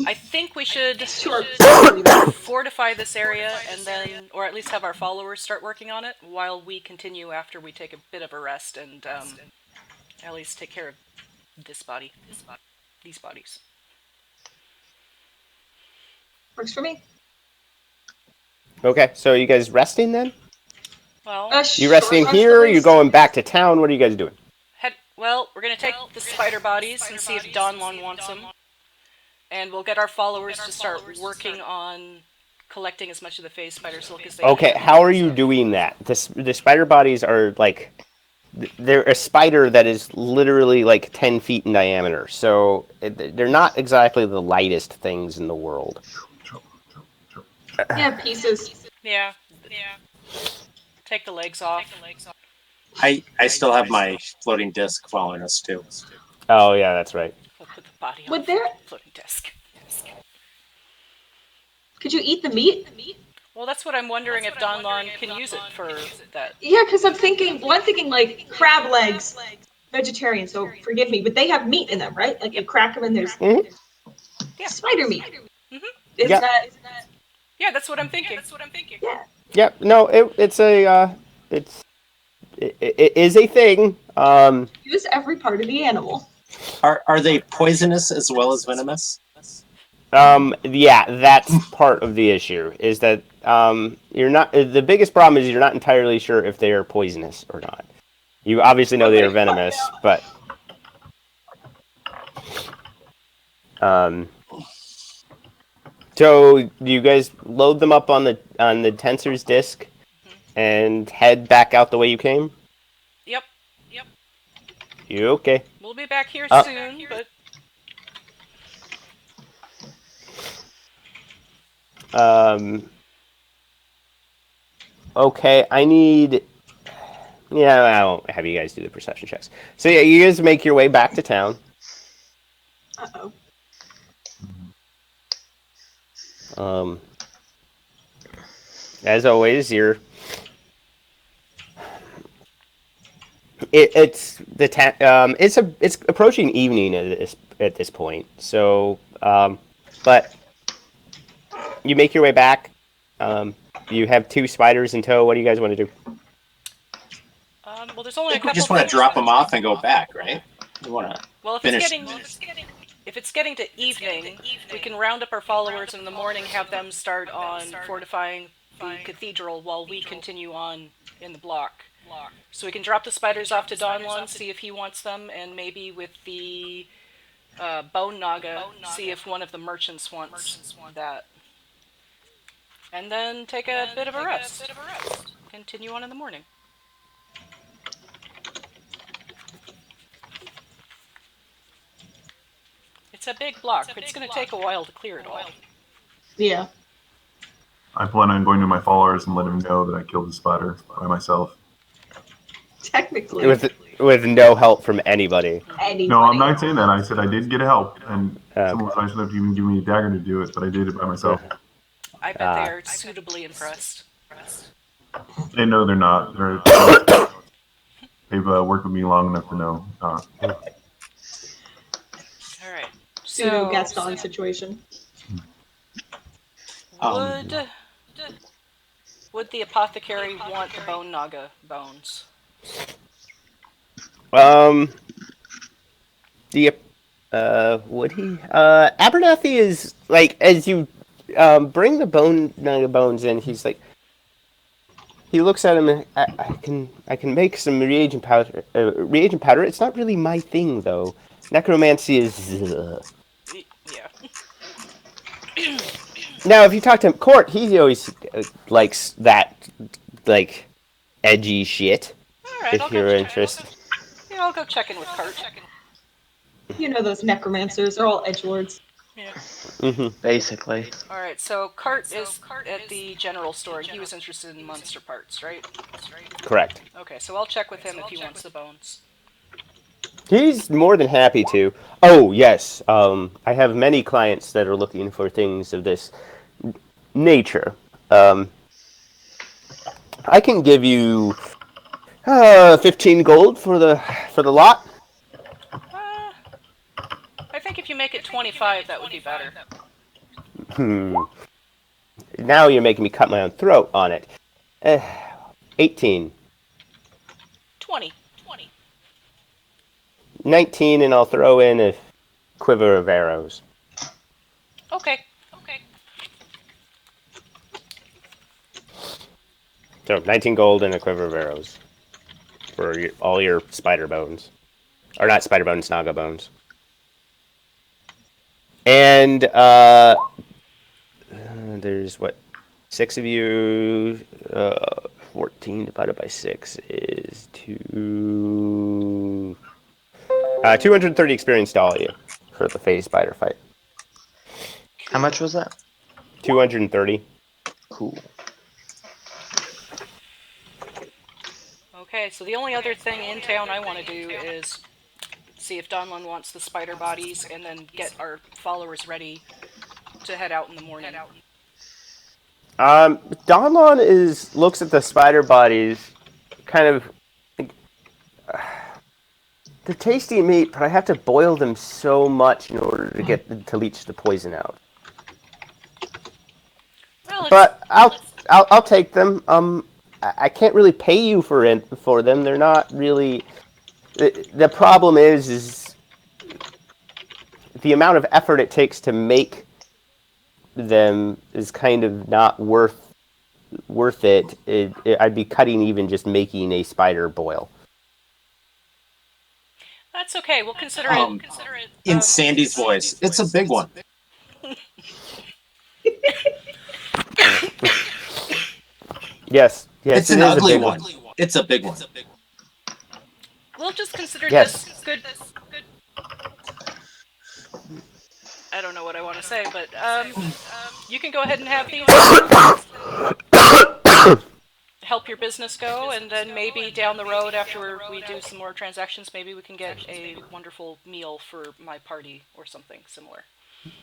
I think we should fortify this area and then, or at least have our followers start working on it while we continue after we take a bit of a rest and at least take care of these bodies. Works for me. Okay, so are you guys resting then? Well, you resting here? Or you going back to town? What are you guys doing? We're gonna take the spider bodies and see if Donlon wants them. And we'll get our followers to start working on collecting as much of the phase spider silk as they can. Okay, how are you doing that? The spider bodies are like... They're a spider that is literally like 10 feet in diameter. So they're not exactly the lightest things in the world. Yeah, pieces. Yeah. Take the legs off. I still have my floating disc following us too. Oh yeah, that's right. We'll put the body on Would there... floating disc. Could you eat the meat? Well, that's what I'm wondering if Donlon can use it for that. Yeah, because I'm thinking like crab legs, vegetarian, so forgive me, but they have meat in them, right? Like you crack them and there's... spider meat. Mhm. Isn't that? Yeah, that's what I'm thinking. Yeah. Yep. No, it's a it is a thing. Use every part of the animal. Are they poisonous as well as venomous? Yeah, that's part of the issue. Is that you're not the biggest problem is you're not entirely sure if they are poisonous or not. You obviously know they are venomous, but so do you guys load them up on the tensor's disk and head back out the way you came? Yep. You okay? We'll be back here Uh, soon, but Okay, I need. Yeah, I won't have you guys do the perception checks. So yeah, you guys make your way back to town. Uh-oh. As always, it's it's approaching evening at this point. So, but you make your way back. You have 2 spiders in tow. What do you guys want to do? well, there's only a We couple just want to things. drop them off and go back, right? We want to Well, if finish. it's getting to evening, we can round up our followers in the morning, have them start on fortifying the cathedral while we continue on in the block. So we can drop the spiders off to Donlon, see if he wants them, and maybe with the Bone Naga, see if one of the merchants wants that. And then take a bit of a rest. Continue on in the morning. It's a big block. It's going to take a while to clear it all. Yeah. I plan on going to my followers and letting them know that I killed the spider by myself. Technically. With no help from anybody. No, I'm not saying that. I said I did get help, and someone was nice enough to even give me a dagger to do it, but I did it by myself. I bet they are suitably impressed. They know they're not. They've worked with me long enough to know. All right. Pseudo Gaston situation. Would the apothecary want the Bone Naga bones? Would he? Abernathy is like as you bring the Bone Naga bones in. He's like, he looks at him and I can make some reagent powder. It's not really my thing though. Necromancy is. Yeah. Now, if you talk to him, Court, he always likes that, like, edgy shit. All right, if you're interested. Yeah, I'll go check in with Kurt. You know those necromancers are all edgelords. Yeah. Basically. All right, so Kurt is at the general store, and he was interested in monster parts, right? Correct. Okay, so I'll check with him if he wants the bones. He's more than happy to. Oh, yes. I have many clients that are looking for things of this nature. I can give you 15 gold for the lot. I think if you make it 25, that would be better. Now you're making me cut my own throat on it. 18. 20. 19, and I'll throw in a quiver of arrows. Okay. So 19 gold and a quiver of arrows for all your spider bones, or not spider bones, naga bones. And there's what, 6 of you. 14 divided by 6 is 230 experience to all of you for the phase spider fight. How much was that? 230. Cool. Okay, so the only other thing in town I want to do is see if Donlon wants the spider bodies and then get our followers ready to head out in the morning. Donlon looks at the spider bodies, kind of They're tasty meat, but I have to boil them so much in order to leach the poison out. Well, But I'll take them. I can't really pay you for them. They're not really. The problem is the amount of effort it takes to make them is kind of not worth it. I'd be cutting even just making a spider boil. that's okay. We'll consider it. In Sandy's voice, it's a big one. Yes, It's it an is a ugly big one. It's a big one. We'll just consider Yes. this good. I don't know what I want to say, but you can go ahead and have these. Help your business go, and then maybe down the road after we do some more transactions, maybe we can get a wonderful meal for my party or something similar.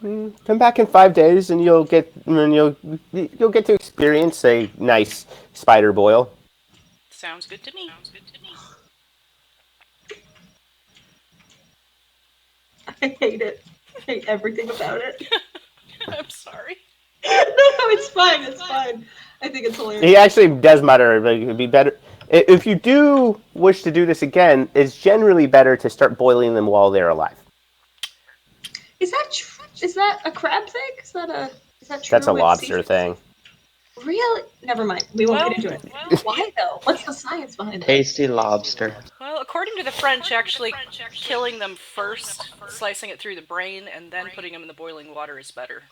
Come back in 5 days, and you'll get to experience a nice spider boil. Sounds good to me. I hate it. I hate everything about it. I'm sorry. No, it's fine. It's fine. I think it's hilarious. He actually does mutter, like, it'd be better if you do wish to do this again. It's generally better to start boiling them while they're alive. Is that a crab thing? Is that true? That's a lobster thing. Really? Never mind. We won't get into it. Why though? What's the science behind it? Tasty lobster. Well, according to the French, actually killing them first, slicing it through the brain, and then putting them in the boiling water is better.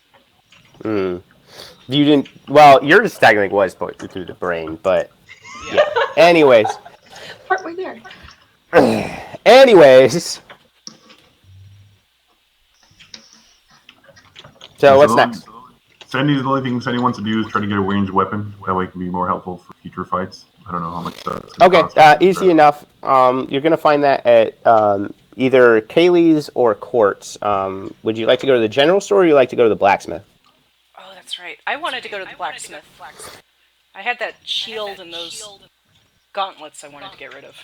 You didn't. Well, yours technically was put through the brain, but yeah. Anyways. Partway there. Anyways. So what's next? Sandy's the only thing Sandy wants to do is try to get a ranged weapon. That way it can be more helpful for future fights. I don't know how much that's going to cost. Okay, easy enough. You're going to find that at either Kaylee's or Quartz. Would you like to go to the general store, or would you like to go to the blacksmith? Oh, that's right. I wanted to go to the blacksmith. I had that shield and those gauntlets I wanted to get rid of.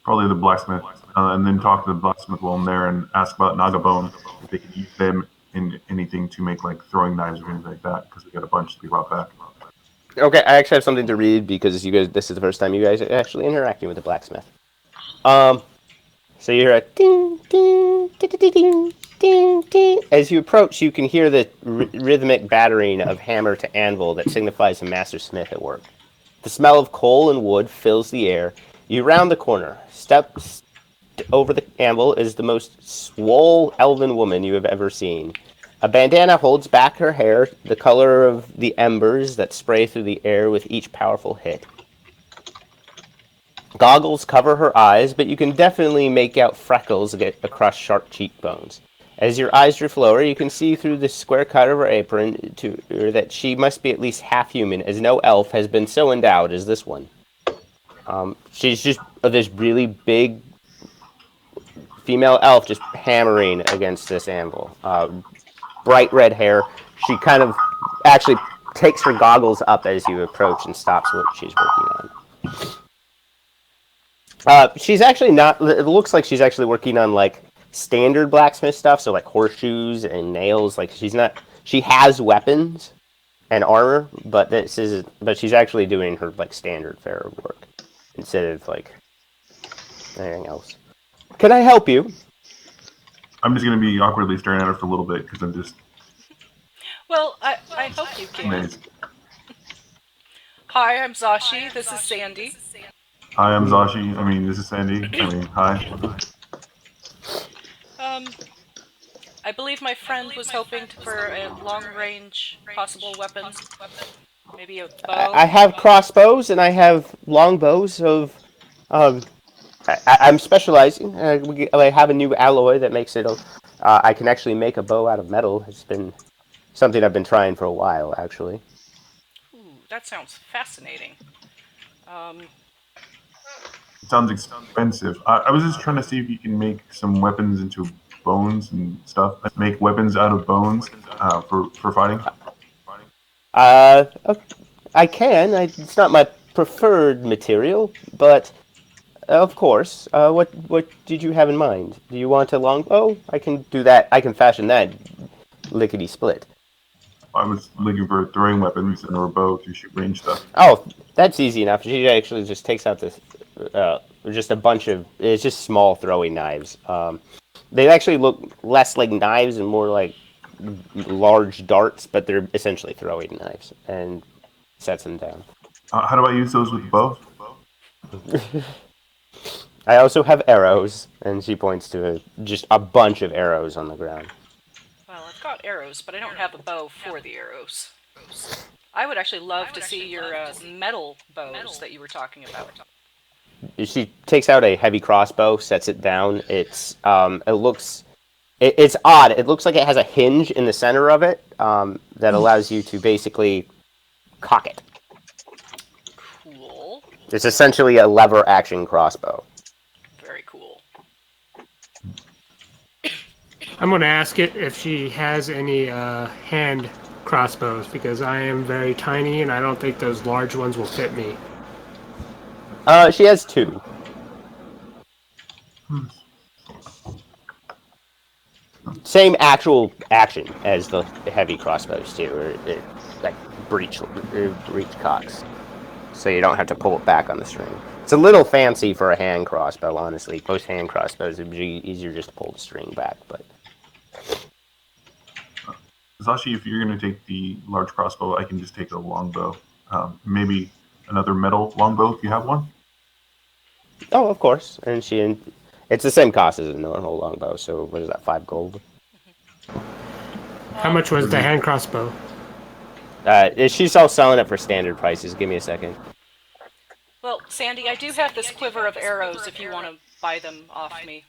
Probably the blacksmith. And then talk to the blacksmith while I'm there and ask about Nagabone. If they can use them in anything to make like throwing knives or anything like that, because we got a bunch to be brought back. Okay, I actually have something to read because you guys. This is the first time you guys are actually interacting with the blacksmith. So you hear a ding, ding, ding, ding, ding, ding, ding. As you approach, you can hear the rhythmic battering of hammer to anvil that signifies a master smith at work. The smell of coal and wood fills the air. You round the corner. Step over the anvil is the most swole elven woman you have ever seen. A bandana holds back her hair, the color of the embers that spray through the air with each powerful hit. Goggles cover her eyes, but you can definitely make out freckles across sharp cheekbones. As your eyes drift lower, you can see through the square cut of her apron that she must be at least half human, as no elf has been so endowed as this one. She's just this really big female elf just hammering against this anvil. Bright red hair. She kind of actually takes her goggles up as you approach and stops what she's working on. She's actually not. It looks like she's actually working on like standard blacksmith stuff, so like horseshoes and nails. Like she's not. She has weapons and armor, but she's actually doing her like standard fare work instead of like anything else. Can I help you? I'm just going to be awkwardly staring at her for a little bit because I'm just. Well, I hope you can. Amazed. Hi, I'm Zashi. This is Sandy. Hi, I'm Zashi. This is Sandy. Hi. I believe my friend was hoping for a long-range possible weapon. Maybe a bow. I have crossbows and I have longbows of. I'm specializing. I have a new alloy that makes it. I can actually make a bow out of metal. It's been something I've been trying for a while, actually. Ooh, that sounds fascinating. It sounds expensive. I was just trying to see if you can make some weapons into bones and stuff. Make weapons out of bones for fighting. I can. It's not my preferred material, but Of course. What did you have in mind? Do you want a longbow? I can do that. I can fashion that lickety split. I was looking for throwing weapons and a bow to shoot range stuff. Oh, that's easy enough. She actually just takes out this, just a bunch of. It's just small throwing knives. They actually look less like knives and more like large darts, but they're essentially throwing knives, and sets them down. How do I use those with the bow? I also have arrows, and she points to just a bunch of arrows on the ground. Well, I've got arrows, but I don't have a bow for the arrows. I would actually love to see your metal bows that you were talking about. She takes out a heavy crossbow, sets it down. It's it's odd. It looks like it has a hinge in the center of it that allows you to basically cock it. Cool. It's essentially a lever action crossbow. Very cool. I'm going to ask it if she has any hand crossbows, because I am very tiny and I don't think those large ones will fit me. She has 2. Same actual action as the heavy crossbows too, or like breech cocks, so you don't have to pull it back on the string. It's a little fancy for a hand crossbow, honestly. Most hand crossbows would be easier just to pull the string back, but. Zashi, if you're going to take the large crossbow, I can just take a longbow. Maybe another metal longbow if you have one. Oh, of course. And it's the same cost as a normal longbow, so what is that, 5 gold? How much was the hand crossbow? She's all selling it for standard prices. Give me a second. Well, Sandy, I do have this quiver of arrows if you want to buy them off me.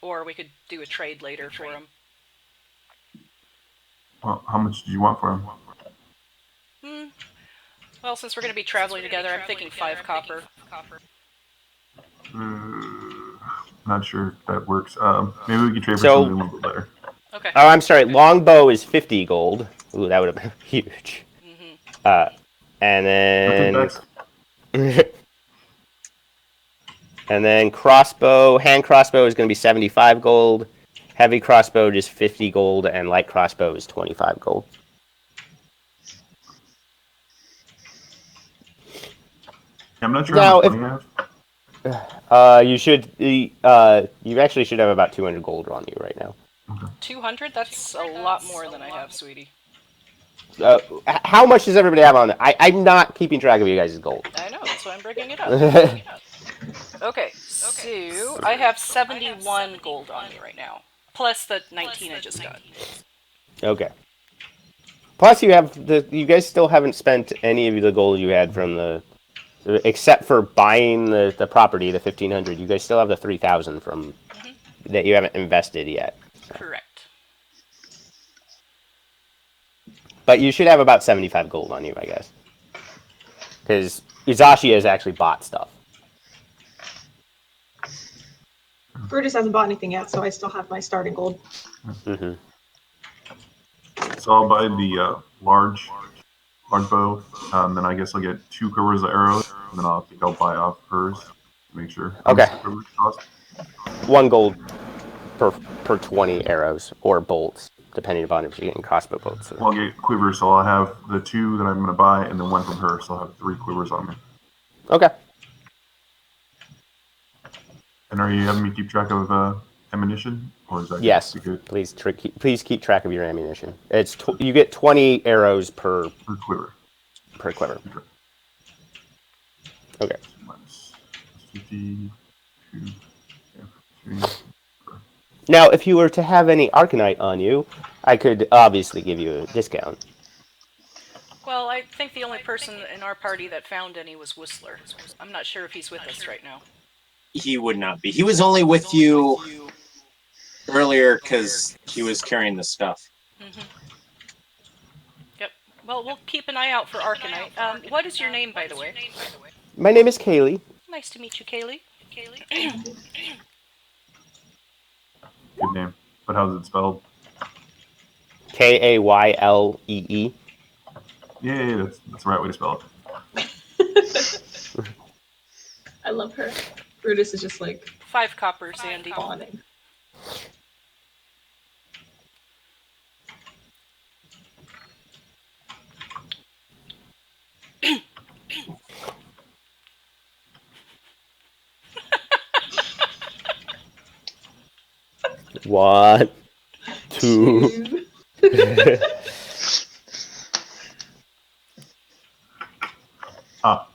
Or we could do a trade later for them. Well, how much do you want for them? Well, since we're going to be traveling together, I'm thinking 5 copper. Not sure if that works. Maybe we can trade for something a little bit later. Okay. Oh, I'm sorry. Longbow is 50 gold. Ooh, that would have been huge. And then... and then hand crossbow is going to be 75 gold. Heavy crossbow is 50 gold, and light crossbow is 25 gold. I'm not sure how much money I have. You actually should have about 200 gold on you right now. 200? That's a lot more than I have, sweetie. How much does everybody have on it? I'm not keeping track of you guys' gold. I know, that's why I'm bringing it up. Okay, so I have 71 gold on me right now. Plus the 19 I just got. Okay. Plus you guys still haven't spent any of the gold you had from except for buying the property, the 1,500. You guys still have the 3,000 from that you haven't invested yet. Correct. But you should have about 75 gold on you, I guess. Because Izashi has actually bought stuff. Brutus hasn't bought anything yet, so I still have my starting gold. So I'll buy the large bow, then I guess I'll get 2 quivers of arrows, and then I'll buy off hers to make sure. Okay. 1 gold per 20 arrows or bolts, depending upon if you're getting crossbow bolts. Well, I'll get quivers, so I'll have the 2 that I'm going to buy, and then 1 from her, so I'll have 3 quivers on me. Okay. And are you having me keep track of ammunition, or is that yes? Good? Please keep track of your ammunition. It's you get 20 arrows per quiver. Per quiver. Okay. Minus 50. Now, if you were to have any Arcanite on you, I could obviously give you a discount. Well, I think the only person in our party that found any was Whistler. I'm not sure if he's with us right now. He would not be. He was only with you earlier because he was carrying the stuff. Yep. Well, we'll keep an eye out for Arcanite. What is your name, by the way? My name is Kaylee. Nice to meet you, Kaylee. Good name. But how's it spelled? Kaylee. Yeah, that's the right way to spell it. I love her. Brutus is just like 5 copper, Sandy. fawning. One, two. All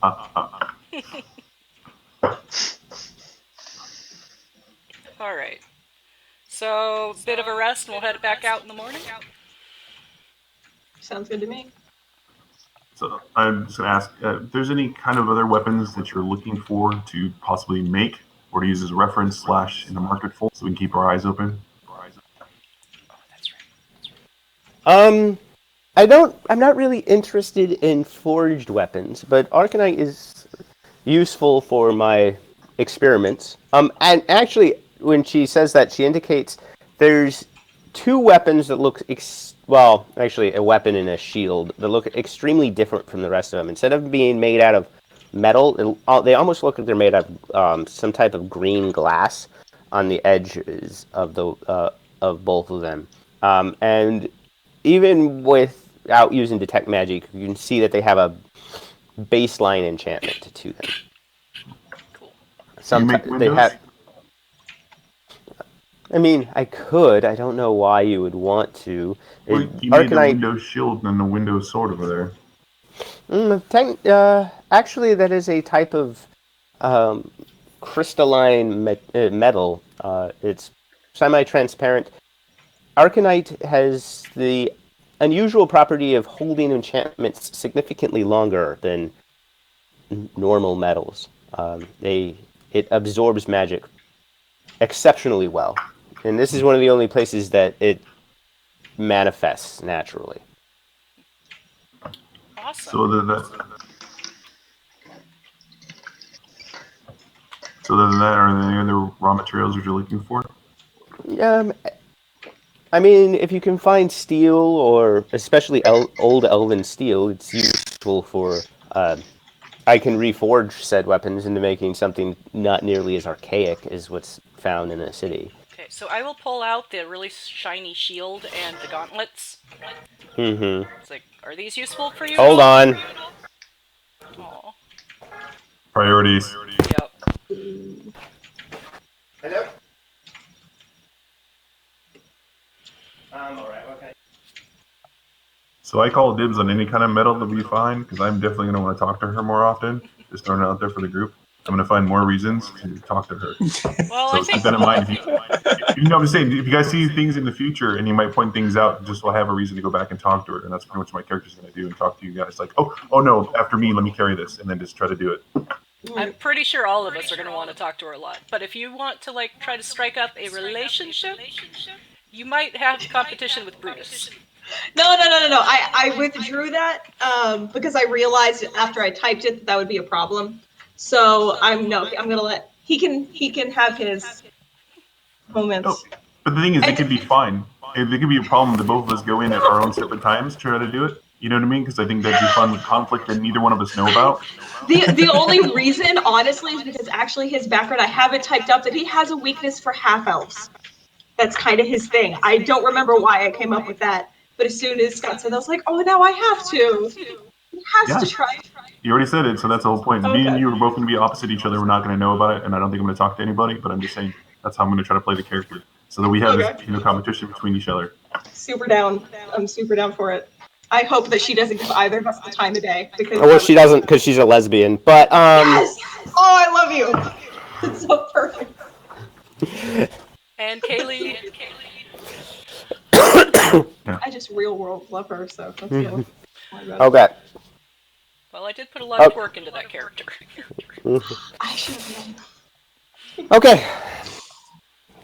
right. So, bit of a rest, and we'll head back out in the morning. Sounds good to me. So I'm just going to ask if there's any kind of other weapons that you're looking for to possibly make or to use as a reference / in the market for, so we can keep our eyes open. I'm not really interested in forged weapons, but Arcanite is useful for my experiments. And actually, when she says that, she indicates there's 2 weapons that look, actually a weapon and a shield that look extremely different from the rest of them. Instead of being made out of metal, they almost look like they're made out of some type of green glass on the edges of both of them. And even without using detect magic, you can see that they have a baseline enchantment to them. Cool. Sometimes they have. I mean, I could. I don't know why you would want to. Well, you made the Windows shield and the Windows sword over there. Actually, that is a type of crystalline metal. It's semi-transparent. Arcanite has the unusual property of holding enchantments significantly longer than normal metals. It absorbs magic exceptionally well, and this is one of the only places that it manifests naturally. Awesome. So other than that, are there any other raw materials that you're looking for? I mean, if you can find steel, or especially old elven steel, it's useful for. I can reforge said weapons into making something not nearly as archaic as what's found in a city. Okay, so I will pull out the really shiny shield and the gauntlets. Mm-hmm. It's like, are these useful for you? Hold on. Aww. Priorities. Yep. Hello? Alright, okay. So I call dibs on any kind of metal that we find, because I'm definitely going to want to talk to her more often. Just throwing it out there for the group. I'm going to find more reasons to talk to her. Well, so keep that in mind. I'm just saying, if you guys see things in the future and you might point things out, just will have a reason to go back and talk to her. And that's pretty much what my character's going to do, and talk to you guys like, oh no, after me, let me carry this, and then just try to do it. I'm pretty sure all of us are going to want to talk to her a lot. But if you want to try to strike up a relationship, you might have competition with Brutus. No. I withdrew that because I realized after I typed it that would be a problem. So I'm gonna let he can have his moments. No, but the thing is, it could be fine. It could be a problem that both of us go in at our own separate times to try to do it. You know what I mean? Because I think that'd be fun with conflict that neither one of us know about. The only reason, honestly, is because actually his background, I have it typed up that he has a weakness for half elves. That's kind of his thing. I don't remember why I came up with that, but as soon as Scott said that, I was like, oh, now I have to. He has to try. You already said it, so that's the whole point. Okay. Me and you are both going to be opposite each other. We're not going to know about it, and I don't think I'm going to talk to anybody. But I'm just saying that's how I'm going to try to play the character, so that we have this competition between each other. Super down. I'm super down for it. I hope that she doesn't give either of us the time of day, because. Well, she doesn't, because she's a lesbian. But Yes! Oh, I love you. It's so perfect. And Kaylee. I just real world love her, so let's go. Okay. Well, I did put a lot of work into that character. I should have known. Okay.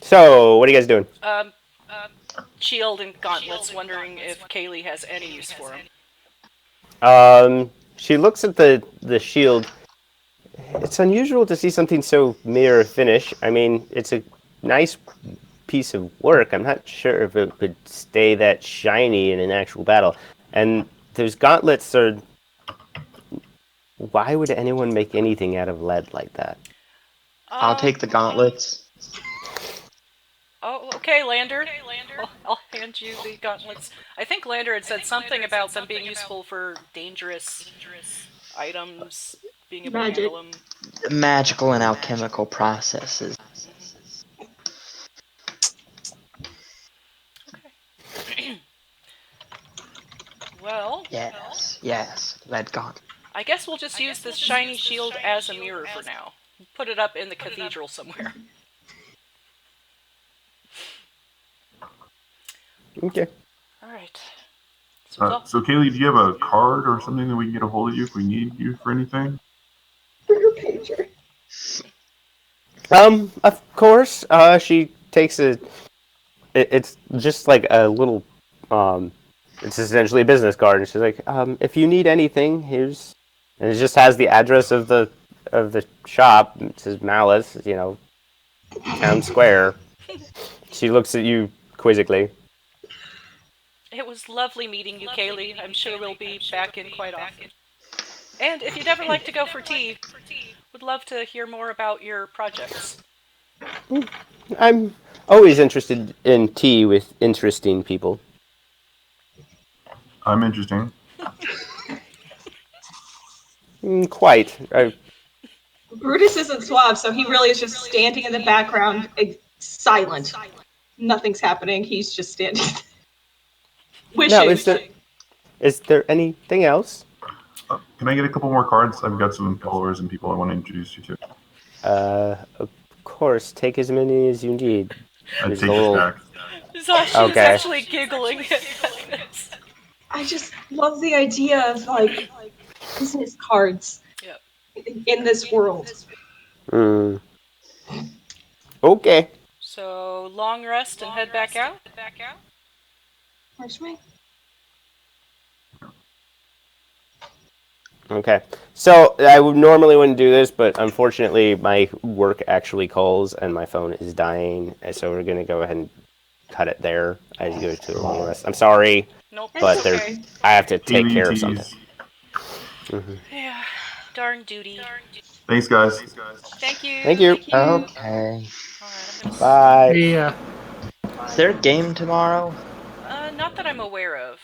So, what are you guys doing? Shield and gauntlets, wondering if Kaylee has any use for them. She looks at the shield. It's unusual to see something so mirror finish. I mean, it's a nice piece of work. I'm not sure if it could stay that shiny in an actual battle. And those gauntlets are... Why would anyone make anything out of lead like that? I'll take the gauntlets. Oh, okay, Lander. I'll hand you the gauntlets. I think Lander had said something about them being useful for dangerous items, being able to Magic. handle them. Magical and alchemical processes. Okay. Well, Yes, lead gauntlet. I guess we'll just use this shiny shield as a mirror for now. Put it up in the cathedral somewhere. Okay. Alright. So, Kaylee, do you have a card or something that we can get a hold of you if we need you for anything? For your pager. Of course. She takes it's just like a little, it's essentially a business card, and she's like, if you need anything, here's, and it just has the address of the shop. It says Malys, Town Square. She looks at you quizzically. It was lovely meeting you, Kaylee. I'm sure we'll be back in quite often. And if you'd ever like to go for tea, would love to hear more about your projects. I'm always interested in tea with interesting people. I'm interesting. Quite. Brutus isn't suave, so he really is just standing in the background, silent. Nothing's happening. He's just standing. Wishing. Now, is there anything else? Can I get a couple more cards? I've got some followers and people I want to introduce you to. Of course. Take as many as you need. I'd take this back. Zashi is actually giggling. I just love the idea of business cards in this world. Okay. So long rest and head back out. Where's me? Okay. So I would normally wouldn't do this, but unfortunately my work actually calls and my phone is dying, and so we're gonna go ahead and cut it there as you go to a long rest. I'm sorry, but I have to take care of something. Yeah, darn duty. Thanks, guys. Thank you. Thank you. Okay. Bye. Yeah. Is there a game tomorrow? Not that I'm aware of.